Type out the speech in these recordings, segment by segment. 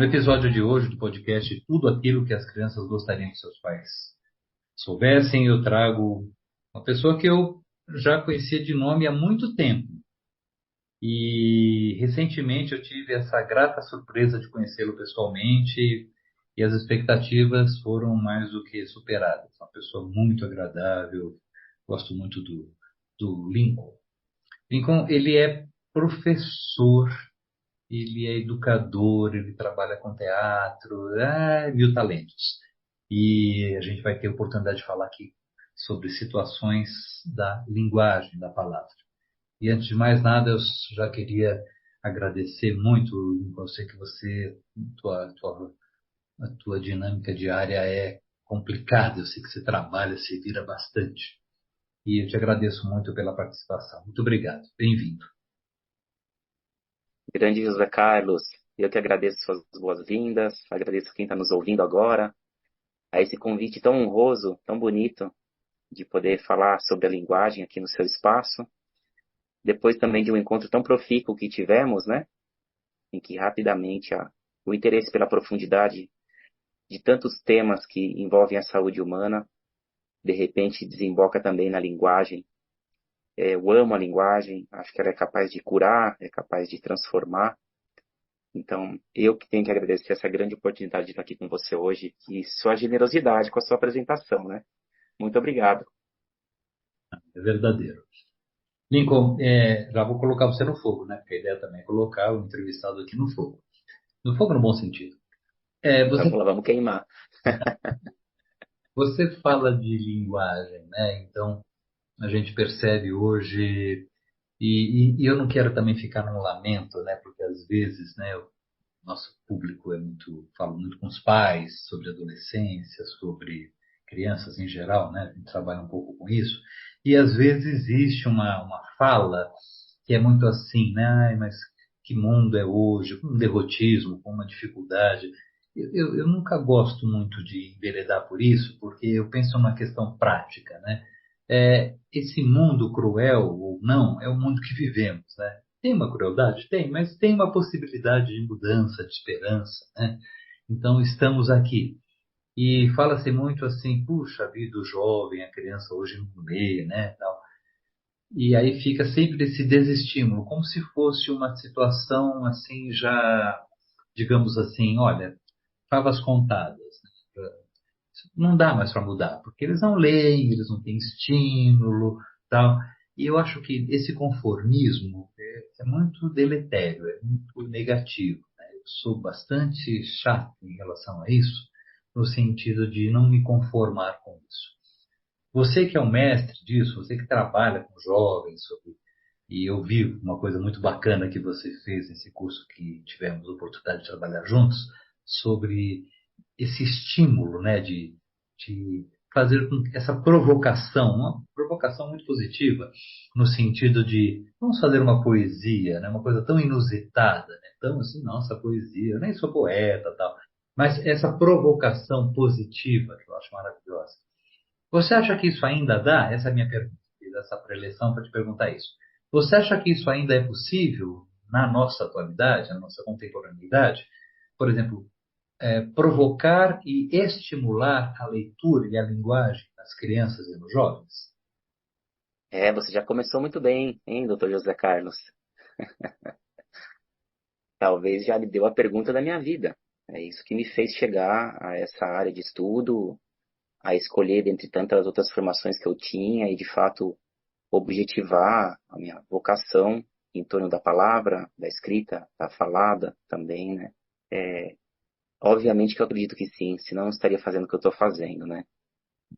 episódio de hoje do podcast Tudo Aquilo que as Crianças Gostariam que Seus Pais Soubessem, eu trago uma pessoa que eu já conhecia de nome há muito tempo. E recentemente eu tive essa grata surpresa de conhecê-lo pessoalmente e as expectativas foram mais do que superadas. Uma pessoa muito agradável, gosto muito do Lincoln. Lincoln, ele é professor, ele é educador, ele trabalha com teatro, mil talentos. E a gente vai ter a oportunidade de falar aqui sobre situações da linguagem da palavra. E antes de mais nada, eu já queria agradecer muito. Eu sei que a tua dinâmica diária é complicada. Eu sei que você trabalha, se vira bastante. E eu te agradeço muito pela participação. Muito obrigado. Bem-vindo. Grande José Carlos, eu que agradeço suas boas-vindas, agradeço quem está nos ouvindo agora, a esse convite tão honroso, tão bonito, de poder falar sobre a linguagem aqui no seu espaço. Depois também de um encontro tão profícuo que tivemos, né? Em que rapidamente o interesse pela profundidade de tantos temas que envolvem a saúde humana, de repente desemboca também na linguagem. Eu amo a linguagem, acho que ela é capaz de curar, é capaz de transformar. Então, eu que tenho que agradecer essa grande oportunidade de estar aqui com você hoje e sua generosidade com a sua apresentação, né? Muito obrigado. É verdadeiro. Lincoln, já vou colocar você no fogo, né? Porque a ideia também é colocar o entrevistado aqui no fogo. No fogo no bom sentido. Vamos lá, vamos queimar. Você fala de linguagem, né? Então, a gente percebe hoje, e eu não quero também ficar num lamento, né? Porque às vezes, né, o nosso público fala muito com os pais sobre adolescência, sobre crianças em geral, né? A gente trabalha um pouco com isso. E às vezes existe uma fala que é muito assim, né? Ai, mas que mundo é hoje? Com um derrotismo, com uma dificuldade. Eu nunca gosto muito de enveredar por isso, porque eu penso numa questão prática, né? Esse mundo cruel ou não é o mundo que vivemos, né? Tem uma crueldade? Tem, mas tem uma possibilidade de mudança, de esperança, né? Então estamos aqui. E fala-se muito assim, puxa vida, o jovem, a criança hoje não lê, né? Tal. E aí fica sempre esse desestímulo, como se fosse uma situação assim já, digamos assim, olha, favas contadas, né? Não dá mais para mudar, porque eles não leem, eles não têm estímulo, tal. E eu acho que esse conformismo é muito deletério, é muito negativo, né? Eu sou bastante chato em relação a isso, no sentido de não me conformar com isso. Você que é um mestre disso, você que trabalha com jovens, e eu vi uma coisa muito bacana que você fez nesse curso que tivemos a oportunidade de trabalhar juntos, sobre esse estímulo, né, de fazer com que essa provocação, uma provocação muito positiva, no sentido de vamos fazer uma poesia, né, uma coisa tão inusitada, né, tão assim, nossa, poesia, eu nem sou poeta, tal, mas essa provocação positiva que eu acho maravilhosa. Você acha que isso ainda dá? Essa é a minha pergunta. Fiz essa preleção para te perguntar isso. Você acha que isso ainda é possível na nossa atualidade, na nossa contemporaneidade? Por exemplo, provocar e estimular a leitura e a linguagem nas crianças e nos jovens? Você já começou muito bem, hein, doutor José Carlos? Talvez já lhe deu a pergunta da minha vida. É isso que me fez chegar a essa área de estudo, a escolher dentre tantas outras formações que eu tinha e, de fato, objetivar a minha vocação em torno da palavra, da escrita, da falada também, né? Obviamente que eu acredito que sim, senão eu não estaria fazendo o que eu estou fazendo, né?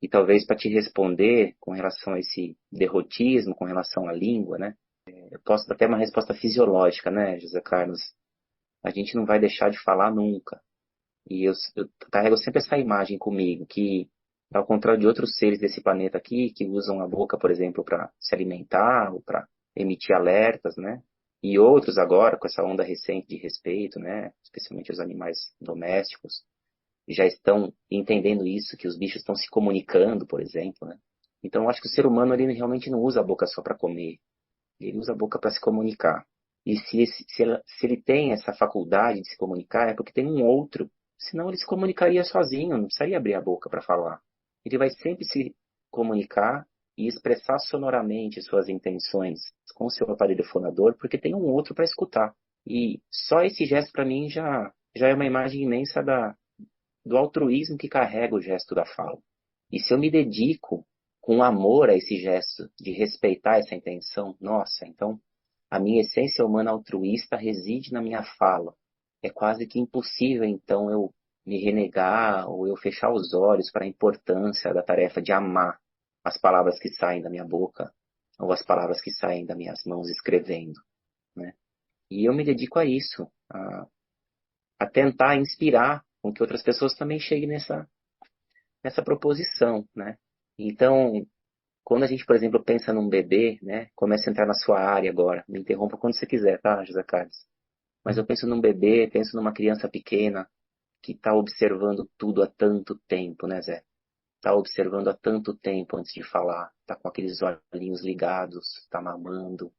E talvez para te responder com relação a esse derrotismo, com relação à língua, né? Eu posso dar até uma resposta fisiológica, né, José Carlos? A gente não vai deixar de falar nunca. E eu carrego sempre essa imagem comigo, que ao contrário de outros seres desse planeta aqui, que usam a boca, por exemplo, para se alimentar ou para emitir alertas, né? E outros agora, com essa onda recente de respeito, né? Especialmente os animais domésticos, já estão entendendo isso, que os bichos estão se comunicando, por exemplo, né? Então, eu acho que o ser humano ele realmente não usa a boca só para comer, ele usa a boca para se comunicar. E se ele tem essa faculdade de se comunicar, é porque tem um outro. Senão ele se comunicaria sozinho, não precisaria abrir a boca para falar. Ele vai sempre se comunicar e expressar sonoramente suas intenções com o seu aparelho fonador, porque tem um outro para escutar. E só esse gesto para mim já é uma imagem imensa do altruísmo que carrega o gesto da fala. E se eu me dedico com amor a esse gesto, de respeitar essa intenção, nossa, então a minha essência humana altruísta reside na minha fala. É quase que impossível, então, eu me renegar ou eu fechar os olhos para a importância da tarefa de amar as palavras que saem da minha boca ou as palavras que saem das minhas mãos escrevendo, né? E eu me dedico a isso, a tentar inspirar com que outras pessoas também cheguem nessa proposição, né? Então, quando a gente, por exemplo, pensa num bebê, né? Começa a entrar na sua área agora. Me interrompa quando você quiser, tá, José Carlos? Mas eu penso num bebê, penso numa criança pequena que está observando tudo há tanto tempo, né, Zé? Está observando há tanto tempo antes de falar. Está com aqueles olhinhos ligados, está mamando,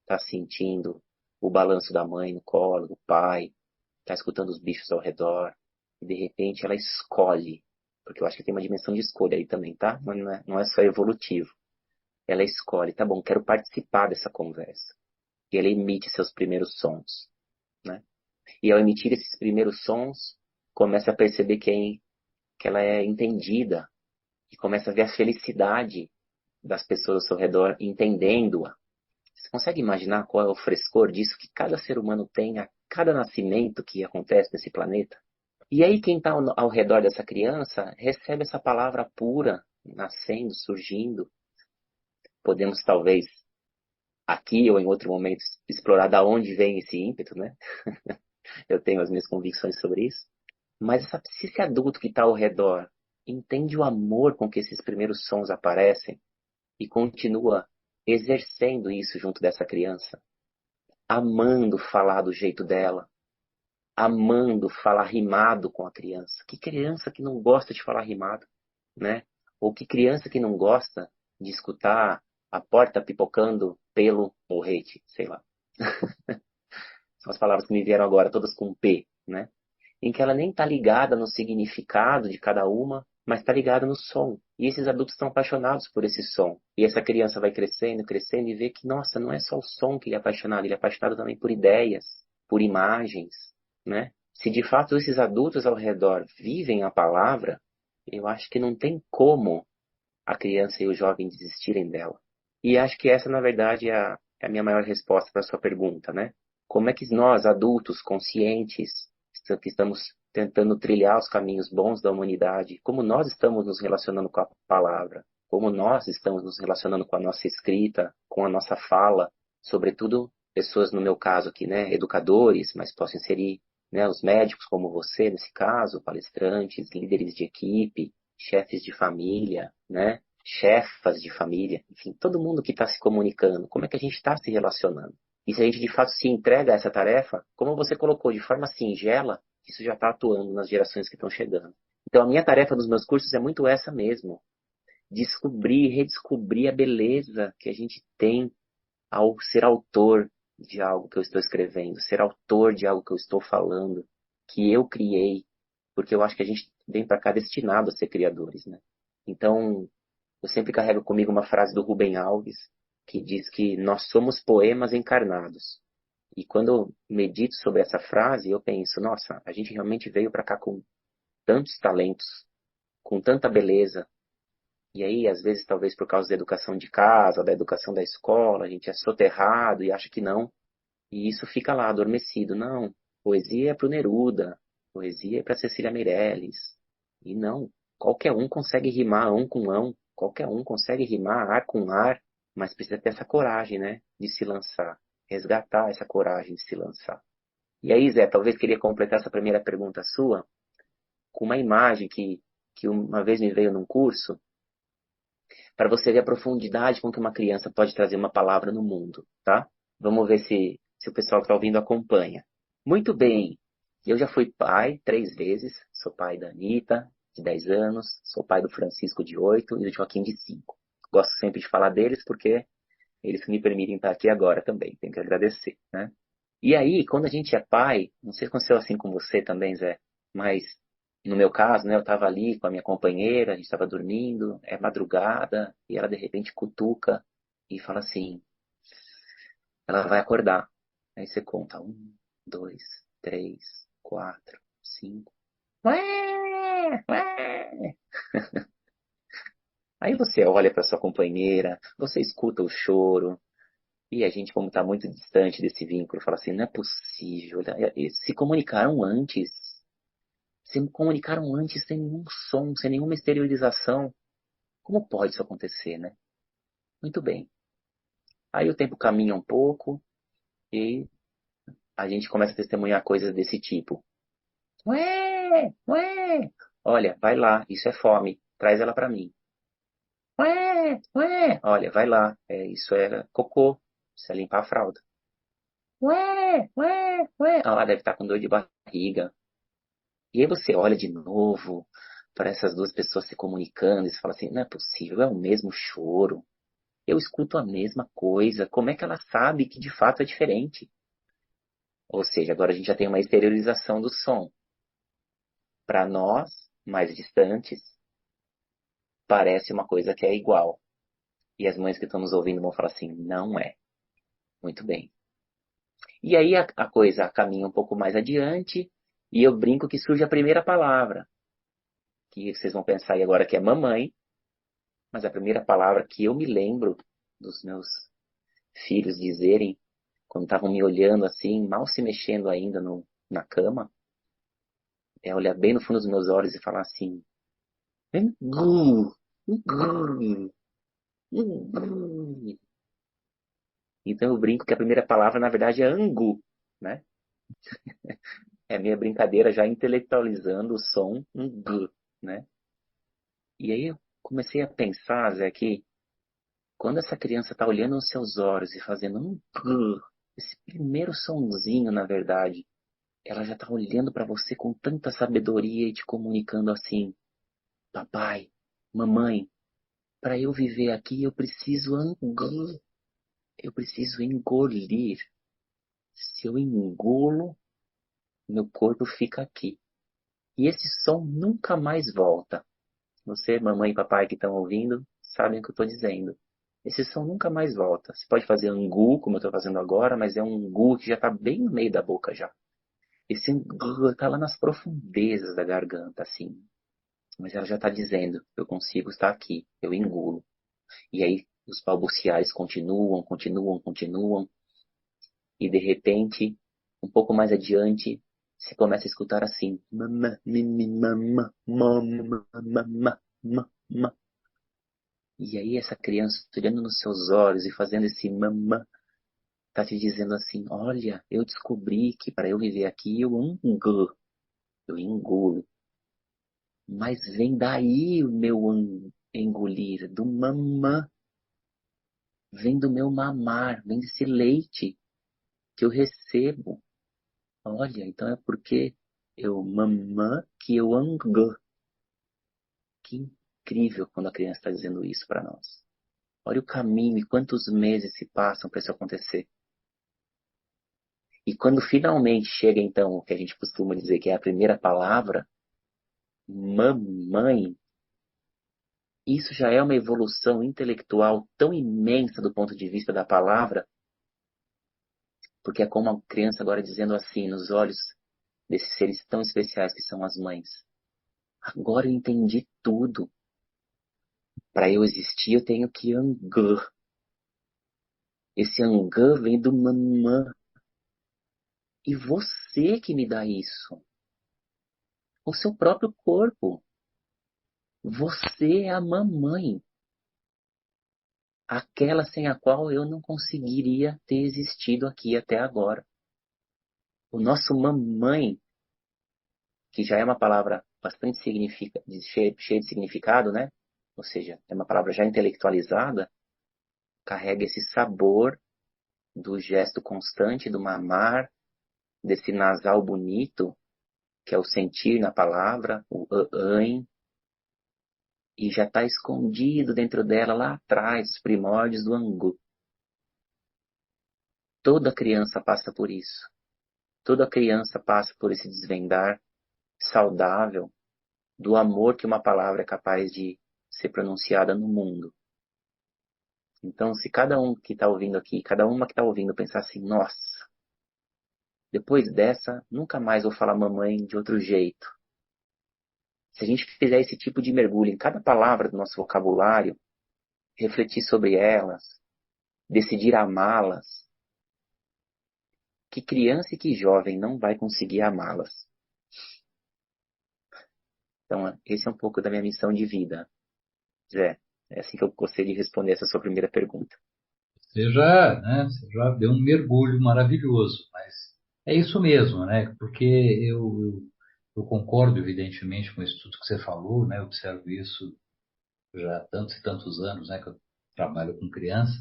está sentindo o balanço da mãe no colo, do pai, está escutando os bichos ao redor. E de repente ela escolhe, porque eu acho que tem uma dimensão de escolha aí também, tá? Não é só evolutivo. Ela escolhe, tá bom, quero participar dessa conversa. E ela emite seus primeiros sons, né? E ao emitir esses primeiros sons, começa a perceber que ela é entendida e começa a ver a felicidade das pessoas ao seu redor entendendo-a. Você consegue imaginar qual é o frescor disso que cada ser humano tem a cada nascimento que acontece nesse planeta? E aí quem está ao redor dessa criança recebe essa palavra pura, nascendo, surgindo. Podemos talvez aqui ou em outro momento explorar da onde vem esse ímpeto, né? Eu tenho as minhas convicções sobre isso. Mas se esse adulto que está ao redor entende o amor com que esses primeiros sons aparecem e continua exercendo isso junto dessa criança, amando falar do jeito dela, amando falar rimado com a criança. Que criança que não gosta de falar rimado, né? Ou que criança que não gosta de escutar a porta pipocando pelo porrete, sei lá. São as palavras que me vieram agora, todas com P, né? Em que ela nem está ligada no significado de cada uma, mas está ligada no som. E esses adultos estão apaixonados por esse som. E essa criança vai crescendo, crescendo e vê que, nossa, não é só o som que ele é apaixonado também por ideias, por imagens, né? Se de fato esses adultos ao redor vivem a palavra, eu acho que não tem como a criança e o jovem desistirem dela. E acho que essa, na verdade, é a minha maior resposta para a sua pergunta, né? Como é que nós, adultos, conscientes, que estamos tentando trilhar os caminhos bons da humanidade, como nós estamos nos relacionando com a palavra, como nós estamos nos relacionando com a nossa escrita, com a nossa fala, sobretudo pessoas, no meu caso aqui, né, educadores, mas posso inserir, né, os médicos como você, nesse caso, palestrantes, líderes de equipe, chefes de família, né, chefas de família, enfim, todo mundo que está se comunicando, como é que a gente está se relacionando? E se a gente de fato se entrega a essa tarefa, como você colocou, de forma singela, isso já está atuando nas gerações que estão chegando. Então a minha tarefa dos meus cursos é muito essa mesmo. Descobrir, redescobrir a beleza que a gente tem ao ser autor de algo que eu estou escrevendo, ser autor de algo que eu estou falando, que eu criei, porque eu acho que a gente vem para cá destinado a ser criadores, né? Então, eu sempre carrego comigo uma frase do Rubem Alves, que diz que nós somos poemas encarnados. E quando eu medito sobre essa frase, eu penso, nossa, a gente realmente veio para cá com tantos talentos, com tanta beleza. E aí, às vezes, talvez por causa da educação de casa, da educação da escola, a gente é soterrado e acha que não. E isso fica lá, adormecido. Não, poesia é para o Neruda, poesia é para Cecília Meirelles. E não, qualquer um consegue rimar ão com ão, qualquer um consegue rimar ar com ar, mas precisa ter essa coragem, né, de se lançar, resgatar essa coragem de se lançar. E aí, Zé, talvez queria completar essa primeira pergunta sua com uma imagem que uma vez me veio num curso, para você ver a profundidade com que uma criança pode trazer uma palavra no mundo, tá? Vamos ver se o pessoal que está ouvindo acompanha. Muito bem, eu já fui pai 3 vezes, sou pai da Anitta, de 10 anos, sou pai do Francisco, de 8, e do Joaquim, de 5. Gosto sempre de falar deles porque eles me permitem estar aqui agora também, tenho que agradecer, né? E aí, quando a gente é pai, não sei se aconteceu assim com você também, Zé, mas no meu caso, né, eu estava ali com a minha companheira, a gente estava dormindo, é madrugada, e ela de repente cutuca e fala assim, ela vai acordar. Aí você conta, 2, 3, 4, 5. Ué, ué. Aí você olha para sua companheira, você escuta o choro, e a gente, como está muito distante desse vínculo, fala assim, não é possível. Eles se comunicaram antes. Se comunicaram antes sem nenhum som, sem nenhuma exteriorização. Como pode isso acontecer, né? Muito bem. Aí o tempo caminha um pouco e a gente começa a testemunhar coisas desse tipo. Ué, ué. Olha, vai lá, isso é fome. Traz ela para mim. Ué, ué. Olha, vai lá, isso é cocô. Isso é limpar a fralda. Ué, ué, ué. Ah, ela deve estar com dor de barriga. E aí você olha de novo para essas duas pessoas se comunicando e você fala assim, não é possível, é o mesmo choro. Eu escuto a mesma coisa. Como é que ela sabe que de fato é diferente? Ou seja, agora a gente já tem uma exteriorização do som. Para nós, mais distantes, parece uma coisa que é igual. E as mães que estão nos ouvindo vão falar assim, não é. Muito bem. E aí a coisa caminha um pouco mais adiante e eu brinco que surge a primeira palavra, que vocês vão pensar aí agora que é mamãe, mas a primeira palavra que eu me lembro dos meus filhos dizerem, quando estavam me olhando assim, mal se mexendo ainda na cama, é olhar bem no fundo dos meus olhos e falar assim, "Gu, gu, gu". Então eu brinco que a primeira palavra na verdade é angu, né? É a minha brincadeira já intelectualizando o som angu, né? E aí eu comecei a pensar, Zé, que quando essa criança está olhando nos seus olhos e fazendo esse primeiro sonzinho, na verdade, ela já está olhando para você com tanta sabedoria e te comunicando assim: papai, mamãe, para eu viver aqui eu preciso eu preciso engolir. Se eu engulo, meu corpo fica aqui. E esse som nunca mais volta. Você, mamãe e papai que estão ouvindo, sabem o que eu estou dizendo. Esse som nunca mais volta. Você pode fazer angu, como eu estou fazendo agora, mas é um angu que já está bem no meio da boca já. Esse angu está lá nas profundezas da garganta, assim. Mas ela já está dizendo, eu consigo estar aqui, eu engulo. E aí os balbuciais continuam, continuam, continuam. E de repente, um pouco mais adiante, se começa a escutar assim. Mamã, mimi, mamã, mamã, mamã, mamã. E aí essa criança olhando nos seus olhos e fazendo esse mamã, tá te dizendo assim, olha, eu descobri que para eu viver aqui eu engulo. Mas vem daí o meu engolir, do mamã, vem do meu mamar, vem desse leite que eu recebo. Olha, então é porque eu mamã que eu angu. Que incrível quando a criança está dizendo isso para nós. Olha o caminho e quantos meses se passam para isso acontecer. E quando finalmente chega, então, o que a gente costuma dizer que é a primeira palavra, mamãe, isso já é uma evolução intelectual tão imensa do ponto de vista da palavra, porque é como a criança agora dizendo assim, nos olhos desses seres tão especiais que são as mães. Agora eu entendi tudo. Para eu existir, eu tenho que angar. Esse angar vem do mamã. E você que me dá isso. O seu próprio corpo. Você é a mamãe. Aquela sem a qual eu não conseguiria ter existido aqui até agora. O nosso mamãe, que já é uma palavra bastante cheia de significado, né? Ou seja, é uma palavra já intelectualizada, carrega esse sabor do gesto constante do mamar, desse nasal bonito, que é o sentir na palavra, o an, e já está escondido dentro dela lá atrás, os primórdios do angu. Toda criança passa por isso. Toda criança passa por esse desvendar saudável do amor que uma palavra é capaz de ser pronunciada no mundo. Então, se cada um que está ouvindo aqui, cada uma que está ouvindo pensar assim, nossa, depois dessa, nunca mais vou falar mamãe de outro jeito. Se a gente fizer esse tipo de mergulho em cada palavra do nosso vocabulário, refletir sobre elas, decidir amá-las, que criança e que jovem não vai conseguir amá-las? Então, esse é um pouco da minha missão de vida, Zé. É assim que eu gostaria de responder essa sua primeira pergunta. Você já deu um mergulho maravilhoso, mas é isso mesmo, né? Porque eu concordo, evidentemente, com isso tudo que você falou, né? Eu observo isso já há tantos e tantos anos, né? Que eu trabalho com criança.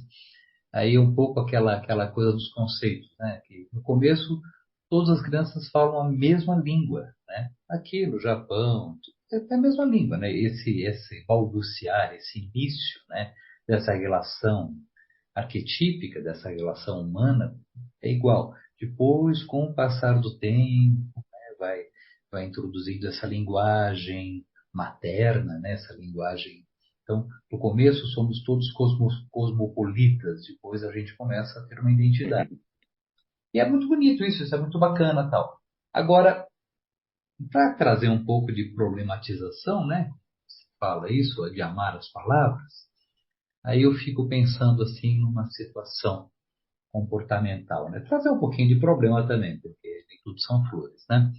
Aí um pouco aquela coisa dos conceitos, né? Que no começo todas as crianças falam a mesma língua, né? Aqui no Japão, é a mesma língua, né? Esse balbuciar, esse início, né? Dessa relação arquetípica, dessa relação humana, é igual. Depois, com o passar do tempo, né? Vai introduzindo essa linguagem materna, né? Essa linguagem. Então, no começo somos todos cosmopolitas, depois a gente começa a ter uma identidade. E é muito bonito isso é muito bacana, tal. Agora, para trazer um pouco de problematização, né? Se fala isso, de amar as palavras, aí eu fico pensando assim numa situação comportamental, né? Trazer um pouquinho de problema também, porque nem tudo são flores, né?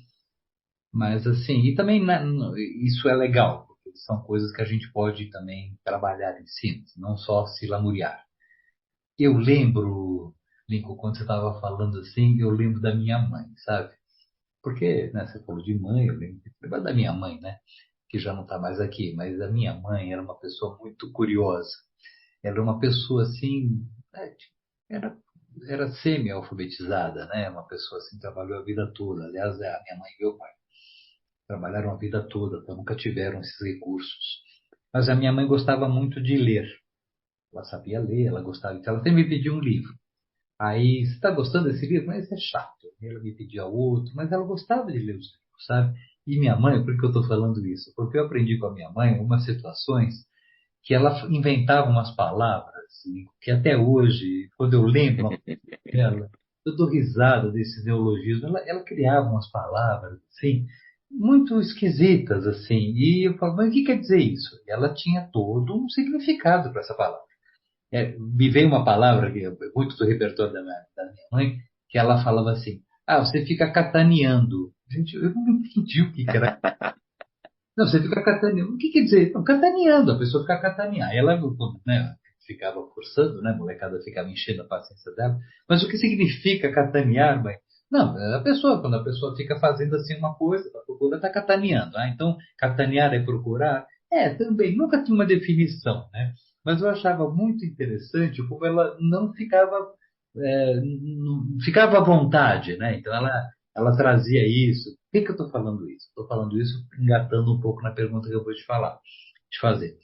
Mas assim, e também né, isso é legal, porque são coisas que a gente pode também trabalhar em si, não só se lamuriar. Eu lembro, Lincoln, quando você estava falando assim, eu lembro da minha mãe, sabe? Porque, né, você falou de mãe, eu lembro da minha mãe, né? Que já não está mais aqui, mas a minha mãe era uma pessoa muito curiosa. Ela era uma pessoa assim, né, era, era semi-alfabetizada, né? Uma pessoa assim, trabalhou a vida toda. Aliás, a minha mãe e meu pai trabalharam a vida toda, então nunca tiveram esses recursos. Mas a minha mãe gostava muito de ler. Ela sabia ler, ela gostava, então ela sempre me pedia um livro. Aí, você está gostando desse livro? Mas esse é chato. Ela me pedia outro, mas ela gostava de ler os livros, sabe? E minha mãe, por que eu estou falando isso? Porque eu aprendi com a minha mãe algumas situações que ela inventava umas palavras que até hoje, quando eu lembro dela, eu dou risada desses neologismos. Ela criava umas palavras assim muito esquisitas assim. E eu falo, mas o que quer dizer isso? E ela tinha todo um significado para essa palavra. Me veio uma palavra que é muito do repertório da minha mãe, que ela falava assim: ah, você fica cataneando. Gente, eu não entendi o que que era. Não, você fica cataneando. O que quer dizer? Não, cataneando, a pessoa fica cataneando. Aí ela, né, ficava cursando, né, a molecada ficava enchendo a paciência dela. Mas o que significa catanear, mãe? Não, quando a pessoa fica fazendo assim uma coisa, ela procura, está cataneando. Ah, então, catanear é procurar? É, também, nunca tinha uma definição, né? Mas eu achava muito interessante como ela não ficava, não ficava à vontade, né? Então, ela trazia isso. Por que que eu estou falando isso? Estou falando isso engatando um pouco na pergunta que eu vou te fazer.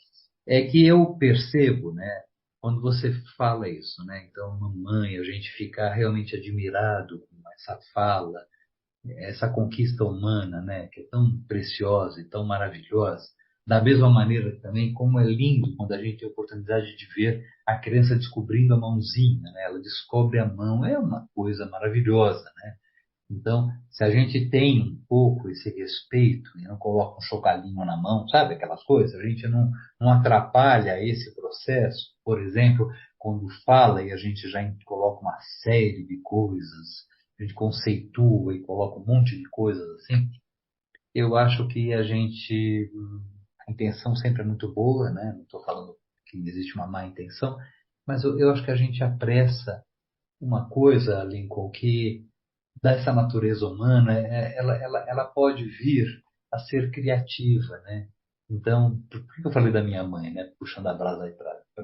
É que eu percebo, né, quando você fala isso, né? Então, mamãe, a gente fica realmente admirado com essa fala, essa conquista humana, né, que é tão preciosa e tão maravilhosa. Da mesma maneira também, como é lindo quando a gente tem a oportunidade de ver a criança descobrindo a mãozinha, né? Ela descobre a mão, é uma coisa maravilhosa, né? Então, se a gente tem um pouco esse respeito e não coloca um chocalhinho na mão, sabe aquelas coisas? A gente não atrapalha esse processo. Por exemplo, quando fala e a gente já coloca uma série de coisas, a gente conceitua e coloca um monte de coisas assim, eu acho que a intenção sempre é muito boa, né? Não estou falando que existe uma má intenção, mas eu acho que a gente apressa uma coisa, Lincoln, que dessa natureza humana, ela pode vir a ser criativa, né? Então, por que eu falei da minha mãe, né? Puxando a brasa aí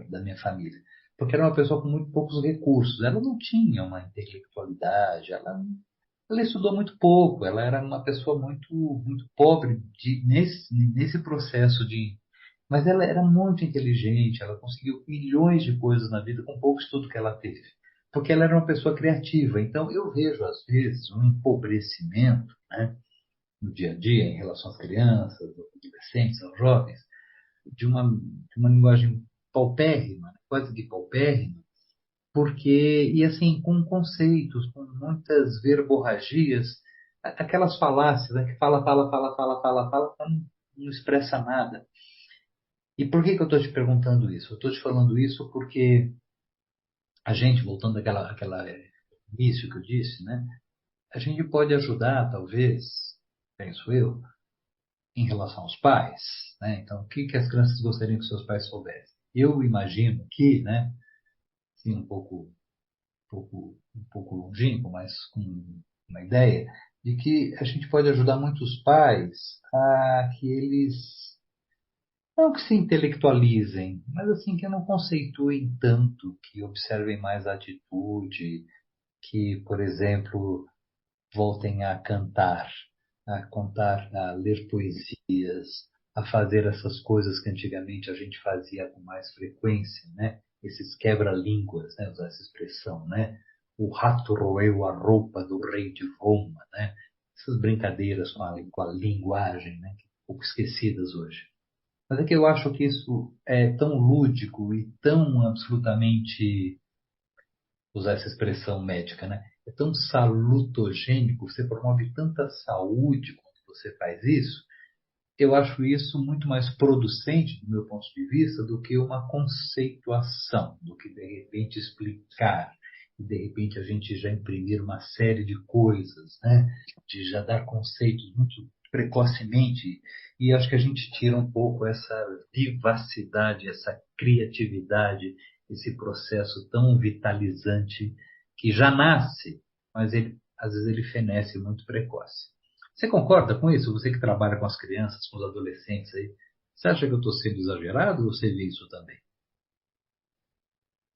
da minha família? Porque era uma pessoa com muito poucos recursos. Ela não tinha uma intelectualidade, ela estudou muito pouco, ela era uma pessoa muito pobre nesse processo de. Mas ela era muito inteligente, ela conseguiu milhões de coisas na vida com pouco estudo que ela teve. porque ela era uma pessoa criativa. Então, eu vejo, às vezes, um empobrecimento, né, no dia a dia, em relação às crianças, aos adolescentes, aos jovens, de uma linguagem paupérrima, né, quase que paupérrima, porque, e assim, com conceitos, com muitas verborragias, aquelas falácias, né, que fala, fala, fala, fala, fala, fala, não expressa nada. E por que que eu estou te perguntando isso? Eu estou te falando isso porque a gente, voltando àquela início que eu disse, né? A gente pode ajudar, talvez, penso eu, em relação aos pais, né? Então, o que que as crianças gostariam que seus pais soubessem? Eu imagino que, né? Assim, um pouco longínquo, mas com uma ideia de que a gente pode ajudar muitos pais a que eles não que se intelectualizem, mas assim que não conceituem tanto, que observem mais a atitude, que, por exemplo, voltem a cantar, a contar, a ler poesias, a fazer essas coisas que antigamente a gente fazia com mais frequência, né? Esses quebra-línguas, né? Usar essa expressão, né? O rato roeu a roupa do rei de Roma, né? Essas brincadeiras com a linguagem, né? Um pouco esquecidas hoje. Mas é que eu acho que isso é tão lúdico e tão absolutamente, usar essa expressão médica, né? É tão salutogênico, você promove tanta saúde quando você faz isso. Eu acho isso muito mais producente, do meu ponto de vista, do que uma conceituação, do que de repente explicar, e de repente a gente já imprimir uma série de coisas, né? De já dar conceitos muito precocemente. E acho que a gente tira um pouco essa vivacidade, essa criatividade, esse processo tão vitalizante que já nasce, mas ele, às vezes ele fenece muito precoce. Você concorda com isso? Você que trabalha com as crianças, com os adolescentes aí, você acha que eu estou sendo exagerado ou você vê isso também?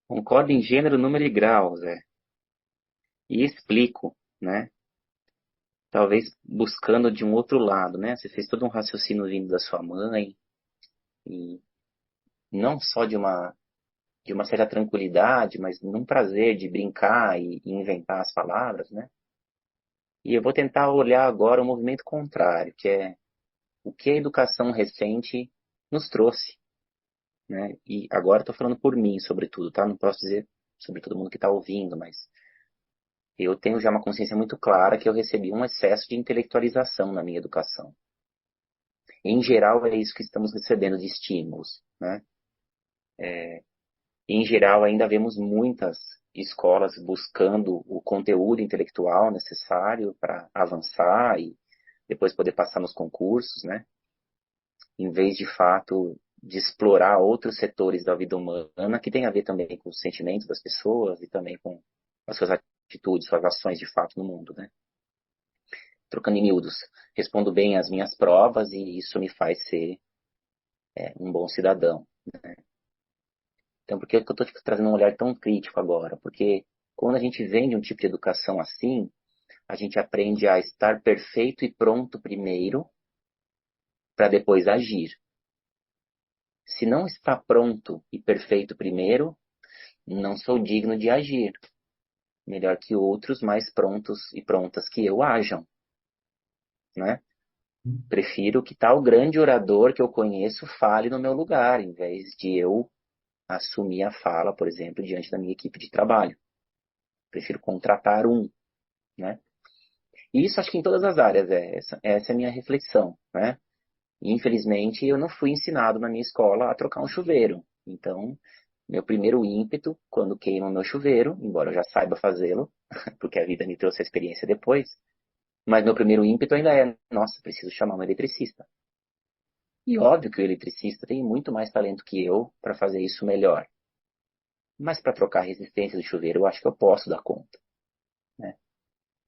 Concordo em gênero, número e grau, Zé. E explico, né? Talvez buscando de um outro lado, né? Você fez todo um raciocínio vindo da sua mãe, e não só de uma certa tranquilidade, mas num prazer de brincar e inventar as palavras, né? E eu vou tentar olhar agora o movimento contrário, que é o que a educação recente nos trouxe, né? E agora estou falando por mim, sobretudo, tá? Não posso dizer sobre todo mundo que está ouvindo, mas eu tenho já uma consciência muito clara que eu recebi um excesso de intelectualização na minha educação. Em geral, é isso que estamos recebendo de estímulos, né? Em geral, ainda vemos muitas escolas buscando o conteúdo intelectual necessário para avançar e depois poder passar nos concursos, né? Em vez de fato de explorar outros setores da vida humana que tem a ver também com os sentimentos das pessoas e também com as suas atitudes, suas ações de fato no mundo, né? Trocando em miúdos, respondo bem às minhas provas e isso me faz ser um bom cidadão. Então, por que que eu estou trazendo um olhar tão crítico agora? Porque quando a gente vem de um tipo de educação assim, a gente aprende a estar perfeito e pronto primeiro, para depois agir. Se não está pronto e perfeito primeiro, não sou digno de agir. Melhor que outros mais prontos e prontas que eu ajam, né? Prefiro que tal grande orador que eu conheço fale no meu lugar, em vez de eu assumir a fala, por exemplo, diante da minha equipe de trabalho. Prefiro contratar um, né? E isso acho que em todas as áreas, essa é a minha reflexão, né? E, infelizmente, eu não fui ensinado na minha escola a trocar um chuveiro. Então, meu primeiro ímpeto, quando queima o meu chuveiro, embora eu já saiba fazê-lo, porque a vida me trouxe a experiência depois, mas meu primeiro ímpeto ainda é, nossa, preciso chamar um eletricista. E óbvio que o eletricista tem muito mais talento que eu para fazer isso melhor. Mas para trocar a resistência do chuveiro, eu acho que eu posso dar conta, né?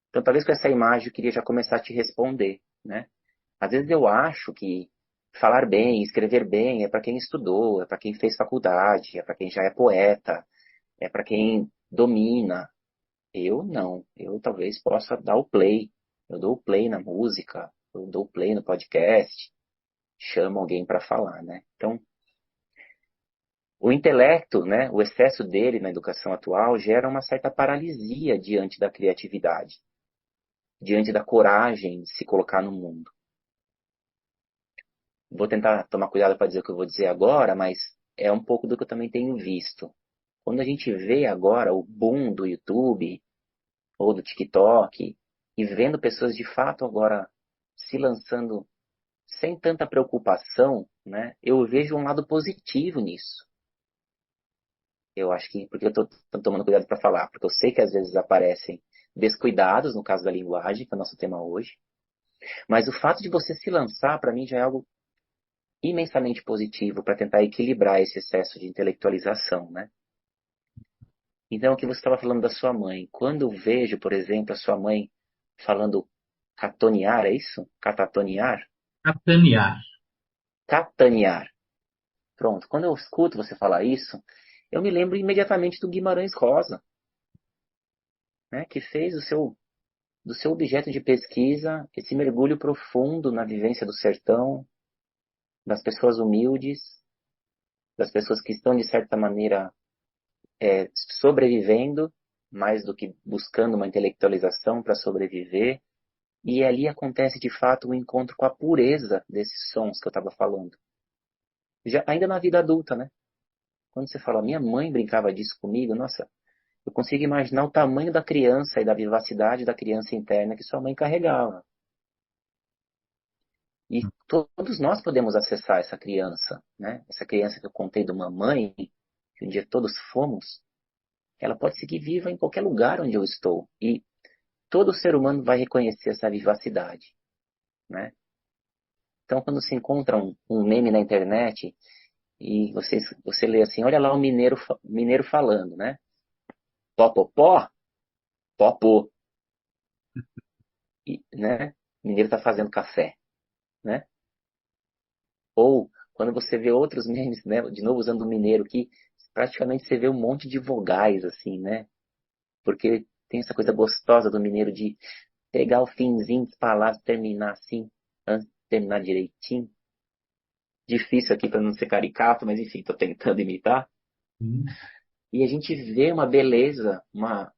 Então, talvez com essa imagem eu queria já começar a te responder, né? Às vezes eu acho que falar bem, escrever bem é para quem estudou, é para quem fez faculdade, é para quem já é poeta, é para quem domina. Eu não. Eu talvez possa dar o play. Eu dou o play na música, eu dou o play no podcast, chamo alguém para falar, né? Então, O intelecto, né, o excesso dele na educação atual gera uma certa paralisia diante da criatividade, diante da coragem de se colocar no mundo. Vou tentar tomar cuidado para dizer o que eu vou dizer agora, mas é um pouco do que eu também tenho visto. Quando a gente vê agora o boom do YouTube ou do TikTok e vendo pessoas de fato agora se lançando sem tanta preocupação, né, eu vejo um lado positivo nisso. Eu acho que, porque eu estou tomando cuidado para falar, porque eu sei que às vezes aparecem descuidados, no caso da linguagem, que é o nosso tema hoje, mas o fato de você se lançar, para mim, já é algo imensamente positivo para tentar equilibrar esse excesso de intelectualização, né? Então, o que você estava falando da sua mãe, quando eu vejo, por exemplo, a sua mãe falando catoniar, é isso? Catatonear? Capitanear. Catanear. Pronto, quando eu escuto você falar isso, eu me lembro imediatamente do Guimarães Rosa, né, que fez do seu objeto de pesquisa esse mergulho profundo na vivência do sertão, das pessoas humildes, das pessoas que estão, de certa maneira, sobrevivendo, mais do que buscando uma intelectualização para sobreviver. E ali acontece, de fato, o encontro com a pureza desses sons que eu estava falando. Já, ainda na vida adulta, né? Quando você fala, minha mãe brincava disso comigo, nossa, eu consigo imaginar o tamanho da criança e da vivacidade da criança interna que sua mãe carregava. E todos nós podemos acessar essa criança, né? Essa criança que eu contei de uma mãe, que um dia todos fomos, ela pode seguir viva em qualquer lugar onde eu estou. E todo ser humano vai reconhecer essa vivacidade, né? Então, quando se encontra um meme na internet e você lê assim, olha lá o mineiro falando, né? Pó, pó, pó, pó, pô. E, né? O mineiro está fazendo café, né? Ou quando você vê outros memes, né? De novo usando o mineiro, que praticamente você vê um monte de vogais, assim, né? Porque tem essa coisa gostosa do mineiro de pegar o finzinho das palavras, terminar assim, antes de terminar direitinho. Difícil aqui para não ser caricato, mas enfim, estou tentando imitar. Hum. E a gente vê uma beleza, uma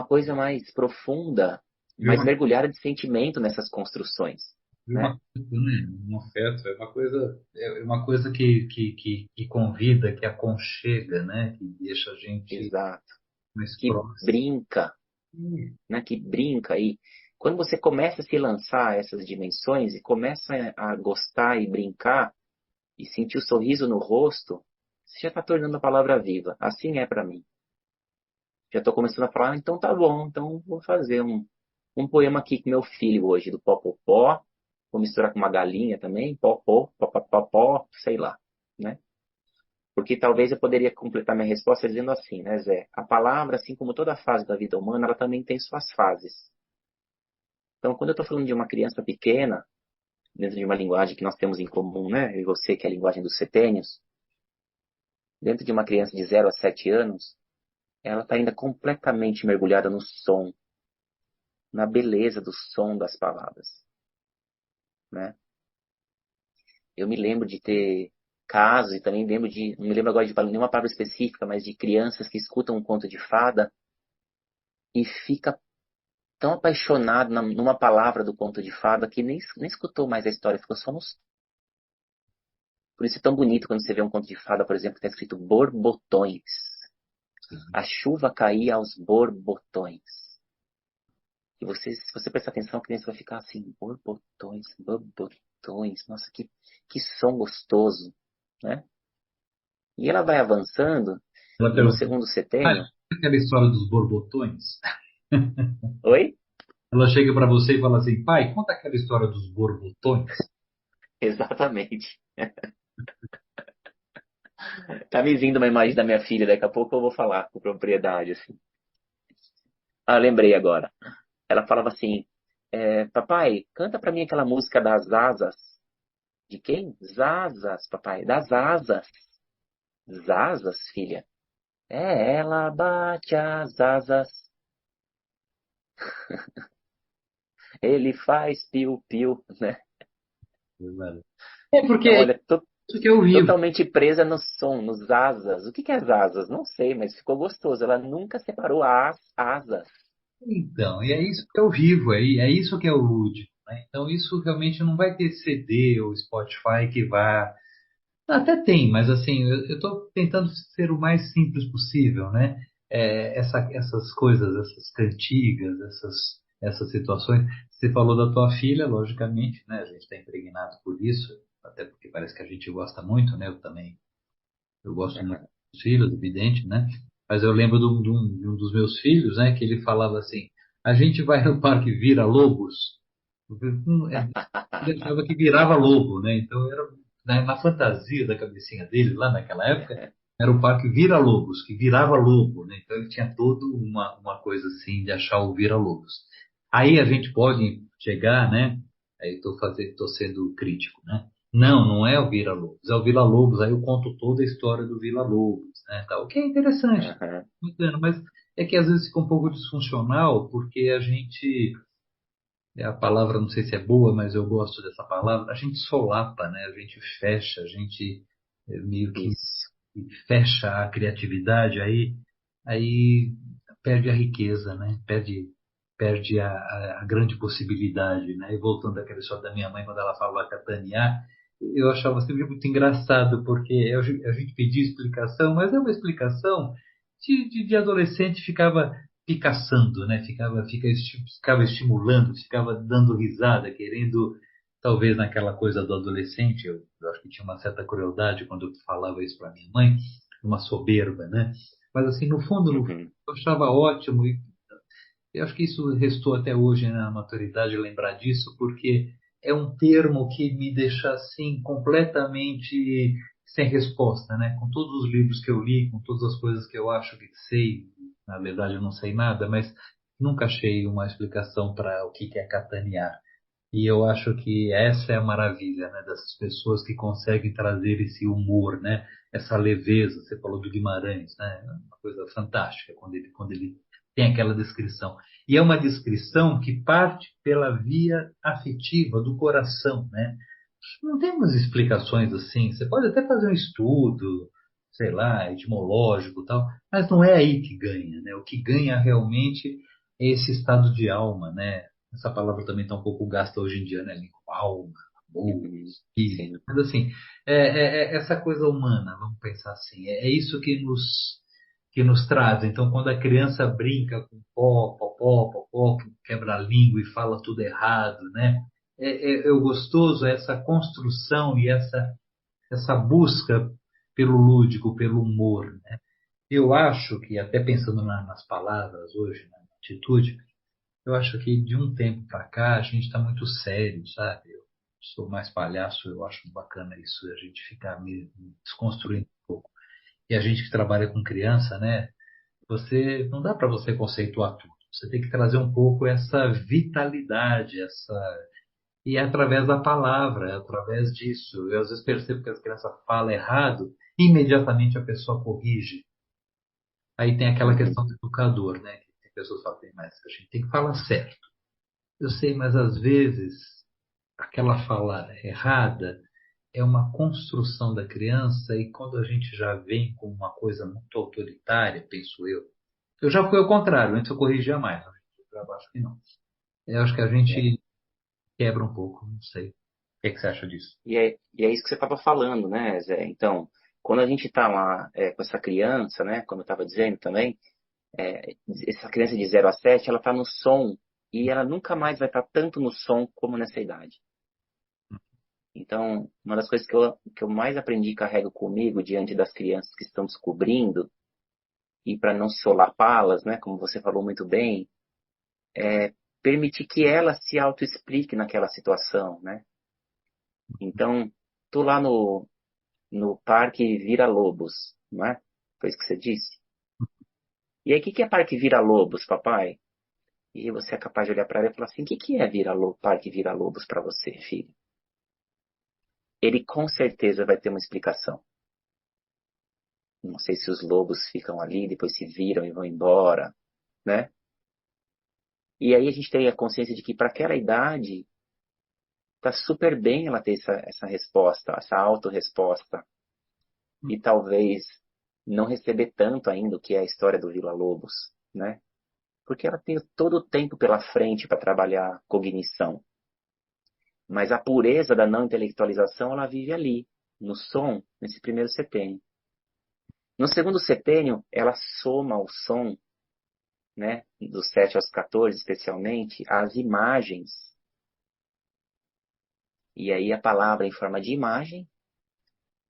coisa mais profunda, Vê mais uma, mergulhada de sentimento nessas construções, vê né? uma, né, um afeto, é uma coisa que convida, que aconchega, né? Que deixa a gente Exato. mais Que próximo. brinca, Hum. né? Que brinca. E quando você começa a se lançar a essas dimensões e começa a gostar e brincar e sentir o sorriso no rosto, você já está tornando a palavra viva. Assim é para mim. Já estou começando a falar, então tá bom, então vou fazer um poema aqui com meu filho hoje, do Popopó. Vou misturar com uma galinha também, popó, popopó, sei lá, né? Porque talvez eu poderia completar minha resposta dizendo assim, né, Zé? A palavra, assim como toda fase da vida humana, ela também tem suas fases. Então, quando eu estou falando de uma criança pequena, dentro de uma linguagem que nós temos em comum, né, eu e você, que é a linguagem dos setênios, dentro de uma criança de 0 a 7 anos, ela está ainda completamente mergulhada no som, na beleza do som das palavras, né? Eu me lembro de ter casos e também lembro de, não me lembro agora de nenhuma palavra específica, mas de crianças que escutam um conto de fada e fica tão apaixonado numa palavra do conto de fada que nem escutou mais a história, ficou só no som. Por isso é tão bonito quando você vê um conto de fada, por exemplo, que está escrito borbotões. A chuva caía aos borbotões. E você, se você prestar atenção, a criança vai ficar assim, borbotões, borbotões. Nossa, que som gostoso, né? E ela vai avançando, Ela e no pergunta, segundo ah, setênio... aquela história dos borbotões? Oi? Ela chega para você e fala assim, pai, conta aquela história dos borbotões. Exatamente. Tá me vindo uma imagem da minha filha, daqui a pouco eu vou falar com propriedade, assim. Ah, lembrei agora. Ela falava assim, papai, canta pra mim aquela música das asas. De quem? Zasas, papai, das asas. Zasas, filha? Ela bate as asas, ele faz piu-piu, né? É porque Então, olha, Isso que é o vivo. Totalmente presa no som, nos asas. O que que é as asas? Não sei, mas ficou gostoso. Ela nunca separou as asas. Então, e é isso que é o vivo, é isso que é o lúdico, né? Então, isso realmente não vai ter CD ou Spotify que vá. Até tem, mas assim, eu estou tentando ser o mais simples possível, né? Essas coisas, essas cantigas, essas situações. Você falou da tua filha, logicamente, né? A gente está impregnado por isso, até porque parece que a gente gosta muito, né? Eu também, eu gosto muito Aham. dos filhos, evidente, né? Mas eu lembro de um dos meus filhos, né? Que ele falava assim: a gente vai no Parque Vira Lobos. Ele achava que virava lobo, né? Então era na fantasia da cabecinha dele, lá naquela época, era o parque Vira-Lobos, que virava lobo, né? Então ele tinha toda uma coisa assim de achar o Vira-Lobos. Aí a gente pode chegar, né? Aí tô sendo crítico, né? Não, não é o Vira-Lobos, é o Vira-Lobos. Aí eu conto toda a história do Vira-Lobos, né? Tal, o que é interessante, Aham. bacana, mas é que às vezes fica um pouco disfuncional, porque a gente a palavra não sei se é boa, mas eu gosto dessa palavra, a gente solapa, né? A gente fecha, a gente meio que Isso. fecha a criatividade, aí perde a riqueza, né? Perde a grande possibilidade, né? E voltando àquela história da minha mãe, quando ela falava catanear, eu achava sempre muito engraçado, porque a gente pedia explicação, mas é uma explicação de adolescente ficava picaçando, né? Ficava estimulando, ficava dando risada, querendo, talvez naquela coisa do adolescente, eu acho que tinha uma certa crueldade quando eu falava isso para minha mãe, uma soberba, né? Mas assim, no fundo, Uhum. eu achava ótimo e eu acho que isso restou até hoje, né, na maturidade lembrar disso, porque é um termo que me deixa assim completamente sem resposta, né? Com todos os livros que eu li, com todas as coisas que eu acho que sei, na verdade eu não sei nada, mas nunca achei uma explicação para o que é catanear. E eu acho que essa é a maravilha, né, dessas pessoas que conseguem trazer esse humor, né, essa leveza. Você falou do Guimarães, né, é uma coisa fantástica quando ele tem aquela descrição. E é uma descrição que parte pela via afetiva do coração, né? Não temos explicações assim. Você pode até fazer um estudo, sei lá, etimológico e tal, mas não é aí que ganha, né? O que ganha realmente é esse estado de alma, né? Essa palavra também está um pouco gasta hoje em dia, né? Alma, amor, Uhum. espírito. Sim. Mas assim, essa coisa humana, vamos pensar assim, é isso que nos traz. Então, quando a criança brinca com pó, popó, popó, quebra a língua e fala tudo errado, né? É o gostoso, é essa construção e essa busca pelo lúdico, pelo humor, né? Eu acho que, até pensando nas palavras hoje, na atitude, eu acho que de um tempo para cá a gente está muito sério, sabe? Eu sou mais palhaço, eu acho bacana isso, a gente ficar meio desconstruindo um pouco. E a gente que trabalha com criança, né? Você não dá para você conceituar tudo. Você tem que trazer um pouco essa vitalidade, e é através da palavra, é através disso. Eu às vezes percebo que as crianças falam errado, imediatamente a pessoa corrige. Aí tem aquela Uhum. questão do educador, né? Que tem pessoas que falam, mas a gente tem que falar certo. Eu sei, mas às vezes aquela fala errada é uma construção da criança e quando a gente já vem com uma coisa muito autoritária, penso eu já fui ao contrário, antes eu corrigia mais, eu acho que não. Eu acho que a É. gente quebra um pouco, não sei. O que é que você acha disso? E é isso que você estava falando, né, Zé? Então, quando a gente está lá com essa criança, né, como eu estava dizendo também, essa criança de 0 a 7, ela está no som e ela nunca mais vai estar tanto no som como nessa idade. Então, uma das coisas que eu mais aprendi e carrego comigo diante das crianças que estão descobrindo, e para não solapá-las, né, como você falou muito bem, permitir que ela se auto-explique naquela situação, né? Então, tô lá no Parque Vira-Lobos, não é? Foi isso que você disse? E aí, o que que é Parque Vira-Lobos, papai? E você é capaz de olhar para ela e falar assim: o que que é Parque Vira-Lobos para você, filho? Ele com certeza vai ter uma explicação. Não sei se os lobos ficam ali, depois se viram e vão embora, né? E aí a gente tem a consciência de que para aquela idade tá super bem ela ter essa resposta, essa autorresposta. E talvez não receber tanto ainda o que é a história do Villa-Lobos, né? Porque ela tem todo o tempo pela frente para trabalhar cognição. Mas a pureza da não intelectualização, ela vive ali, no som, nesse primeiro setênio. No segundo setênio, ela soma o som, né, dos 7 aos 14, especialmente, as imagens. E aí a palavra em forma de imagem,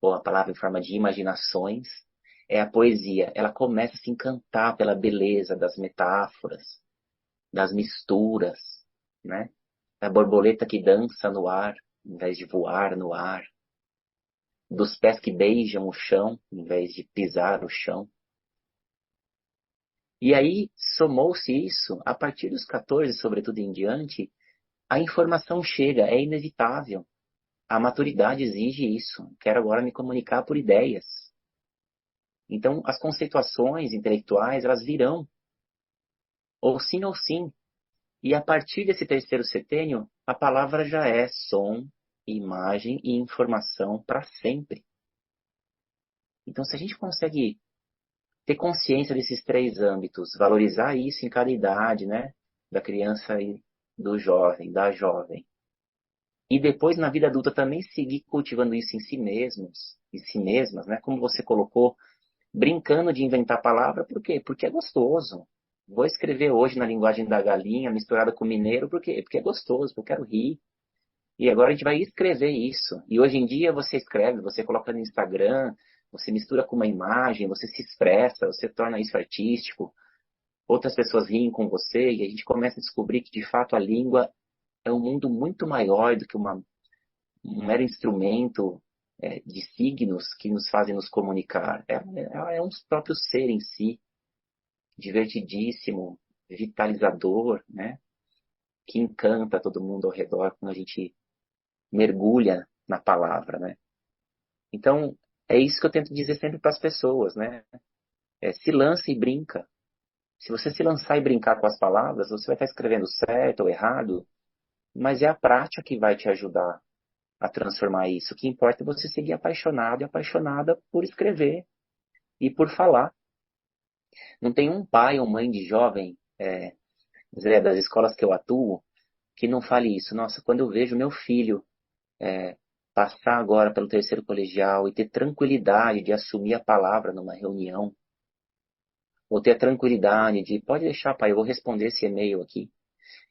ou a palavra em forma de imaginações, é a poesia. Ela começa a se encantar pela beleza das metáforas, das misturas, né? Da borboleta que dança no ar, em vez de voar no ar. Dos pés que beijam o chão, em vez de pisar o chão. E aí, somou-se isso, a partir dos 14, sobretudo em diante, a informação chega, é inevitável. A maturidade exige isso. Quero agora me comunicar por ideias. Então, as conceituações intelectuais, elas virão, ou sim. E a partir desse terceiro setênio, a palavra já é som, imagem e informação para sempre. Então, se a gente consegue ter consciência desses três âmbitos, valorizar isso em cada idade, né? Da criança e do jovem, da jovem. E depois, na vida adulta, também seguir cultivando isso em si mesmos, em si mesmas, né? Como você colocou, brincando de inventar palavra, por quê? Porque é gostoso. Vou escrever hoje na linguagem da galinha, misturada com mineiro, por quê? Porque é gostoso, porque eu quero rir. E agora a gente vai escrever isso. E hoje em dia você escreve, você coloca no Instagram, você mistura com uma imagem, você se expressa, você torna isso artístico. Outras pessoas riem com você e a gente começa a descobrir que, de fato, a língua é um mundo muito maior do que um mero instrumento de signos que nos fazem nos comunicar. Ela é um próprio ser em si, divertidíssimo, vitalizador, né? Que encanta todo mundo ao redor quando a gente mergulha na palavra, né? Então, é isso que eu tento dizer sempre para as pessoas, né? Se lança e brinca. Se você se lançar e brincar com as palavras, você vai estar escrevendo certo ou errado, mas é a prática que vai te ajudar a transformar isso. O que importa é você seguir apaixonado e apaixonada por escrever e por falar. Não tem um pai ou mãe de jovem, Zé, das escolas que eu atuo, que não fale isso. Nossa, quando eu vejo meu filho é, passar agora pelo terceiro colegial e ter tranquilidade de assumir a palavra numa reunião, ou ter a tranquilidade de, pode deixar, pai, eu vou responder esse e-mail aqui.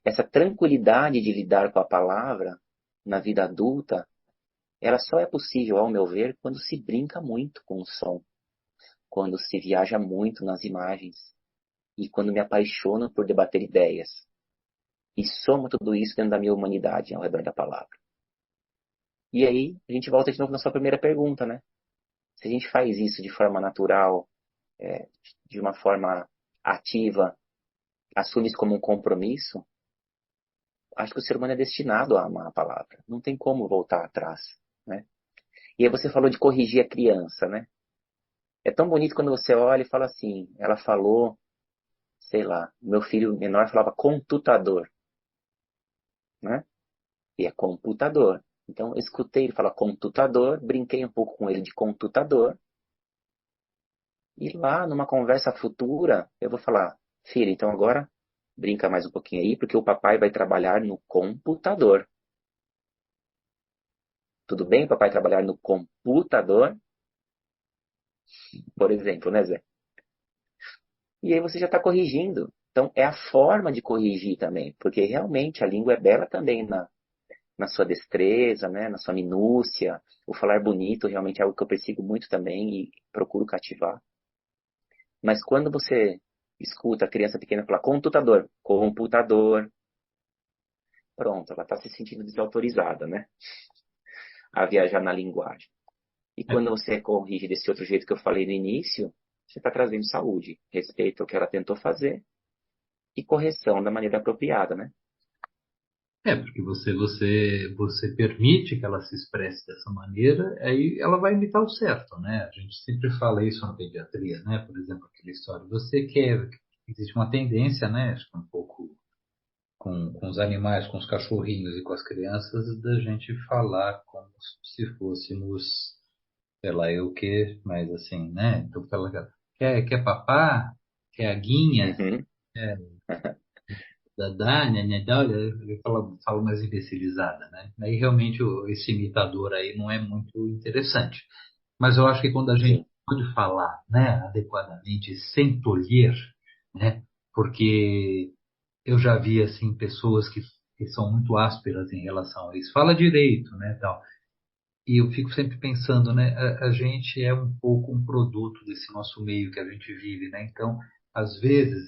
Essa tranquilidade de lidar com a palavra na vida adulta, ela só é possível, ao meu ver, quando se brinca muito com o som, quando se viaja muito nas imagens e quando me apaixono por debater ideias. E soma tudo isso dentro da minha humanidade ao redor da palavra. E aí, a gente volta de novo na sua primeira pergunta, né? Se a gente faz isso de forma natural, é, de uma forma ativa, assume isso como um compromisso, acho que o ser humano é destinado a amar a palavra. Não tem como voltar atrás, né? E aí você falou de corrigir a criança, né? É tão bonito quando você olha e fala assim, ela falou, sei lá, meu filho menor falava computador, né? E é computador. Então, eu escutei ele falar computador, brinquei um pouco com ele de computador, e lá, numa conversa futura, eu vou falar, filho, então agora brinca mais um pouquinho aí, porque o papai vai trabalhar no computador. Tudo bem, papai, trabalhar no computador? Por exemplo, né, Zé? E aí você já está corrigindo. Então, é a forma de corrigir também, porque realmente a língua é bela também na sua destreza, né, na sua minúcia. O falar bonito realmente é algo que eu persigo muito também e procuro cativar. Mas quando você escuta a criança pequena falar computador, computador, pronto, ela está se sentindo desautorizada, né, a viajar na linguagem. E É, quando você corrige desse outro jeito que eu falei no início, você está trazendo saúde, respeito ao que ela tentou fazer e correção da maneira apropriada, né? porque você permite que ela se expresse dessa maneira, aí ela vai imitar o certo, né? A gente sempre fala isso na pediatria, né? Por exemplo, aquela história, você quer, existe uma tendência, né? Acho que um pouco com os animais, com os cachorrinhos e com as crianças, da gente falar como se fôssemos, sei lá, eu que, mas assim, né? Então fala, quer papá? Quer aguinha? Uhum. É, dadá, né, olha, eu falo mais imbecilizada, né? Aí realmente esse imitador aí não é muito interessante. Mas eu acho que quando a gente Sim. pode falar, né, adequadamente, sem tolher, né? Porque eu já vi assim pessoas que são muito ásperas em relação a isso. Fala direito, né, tal. E eu fico sempre pensando, né, a gente é um pouco um produto desse nosso meio que a gente vive, né? Então, às vezes,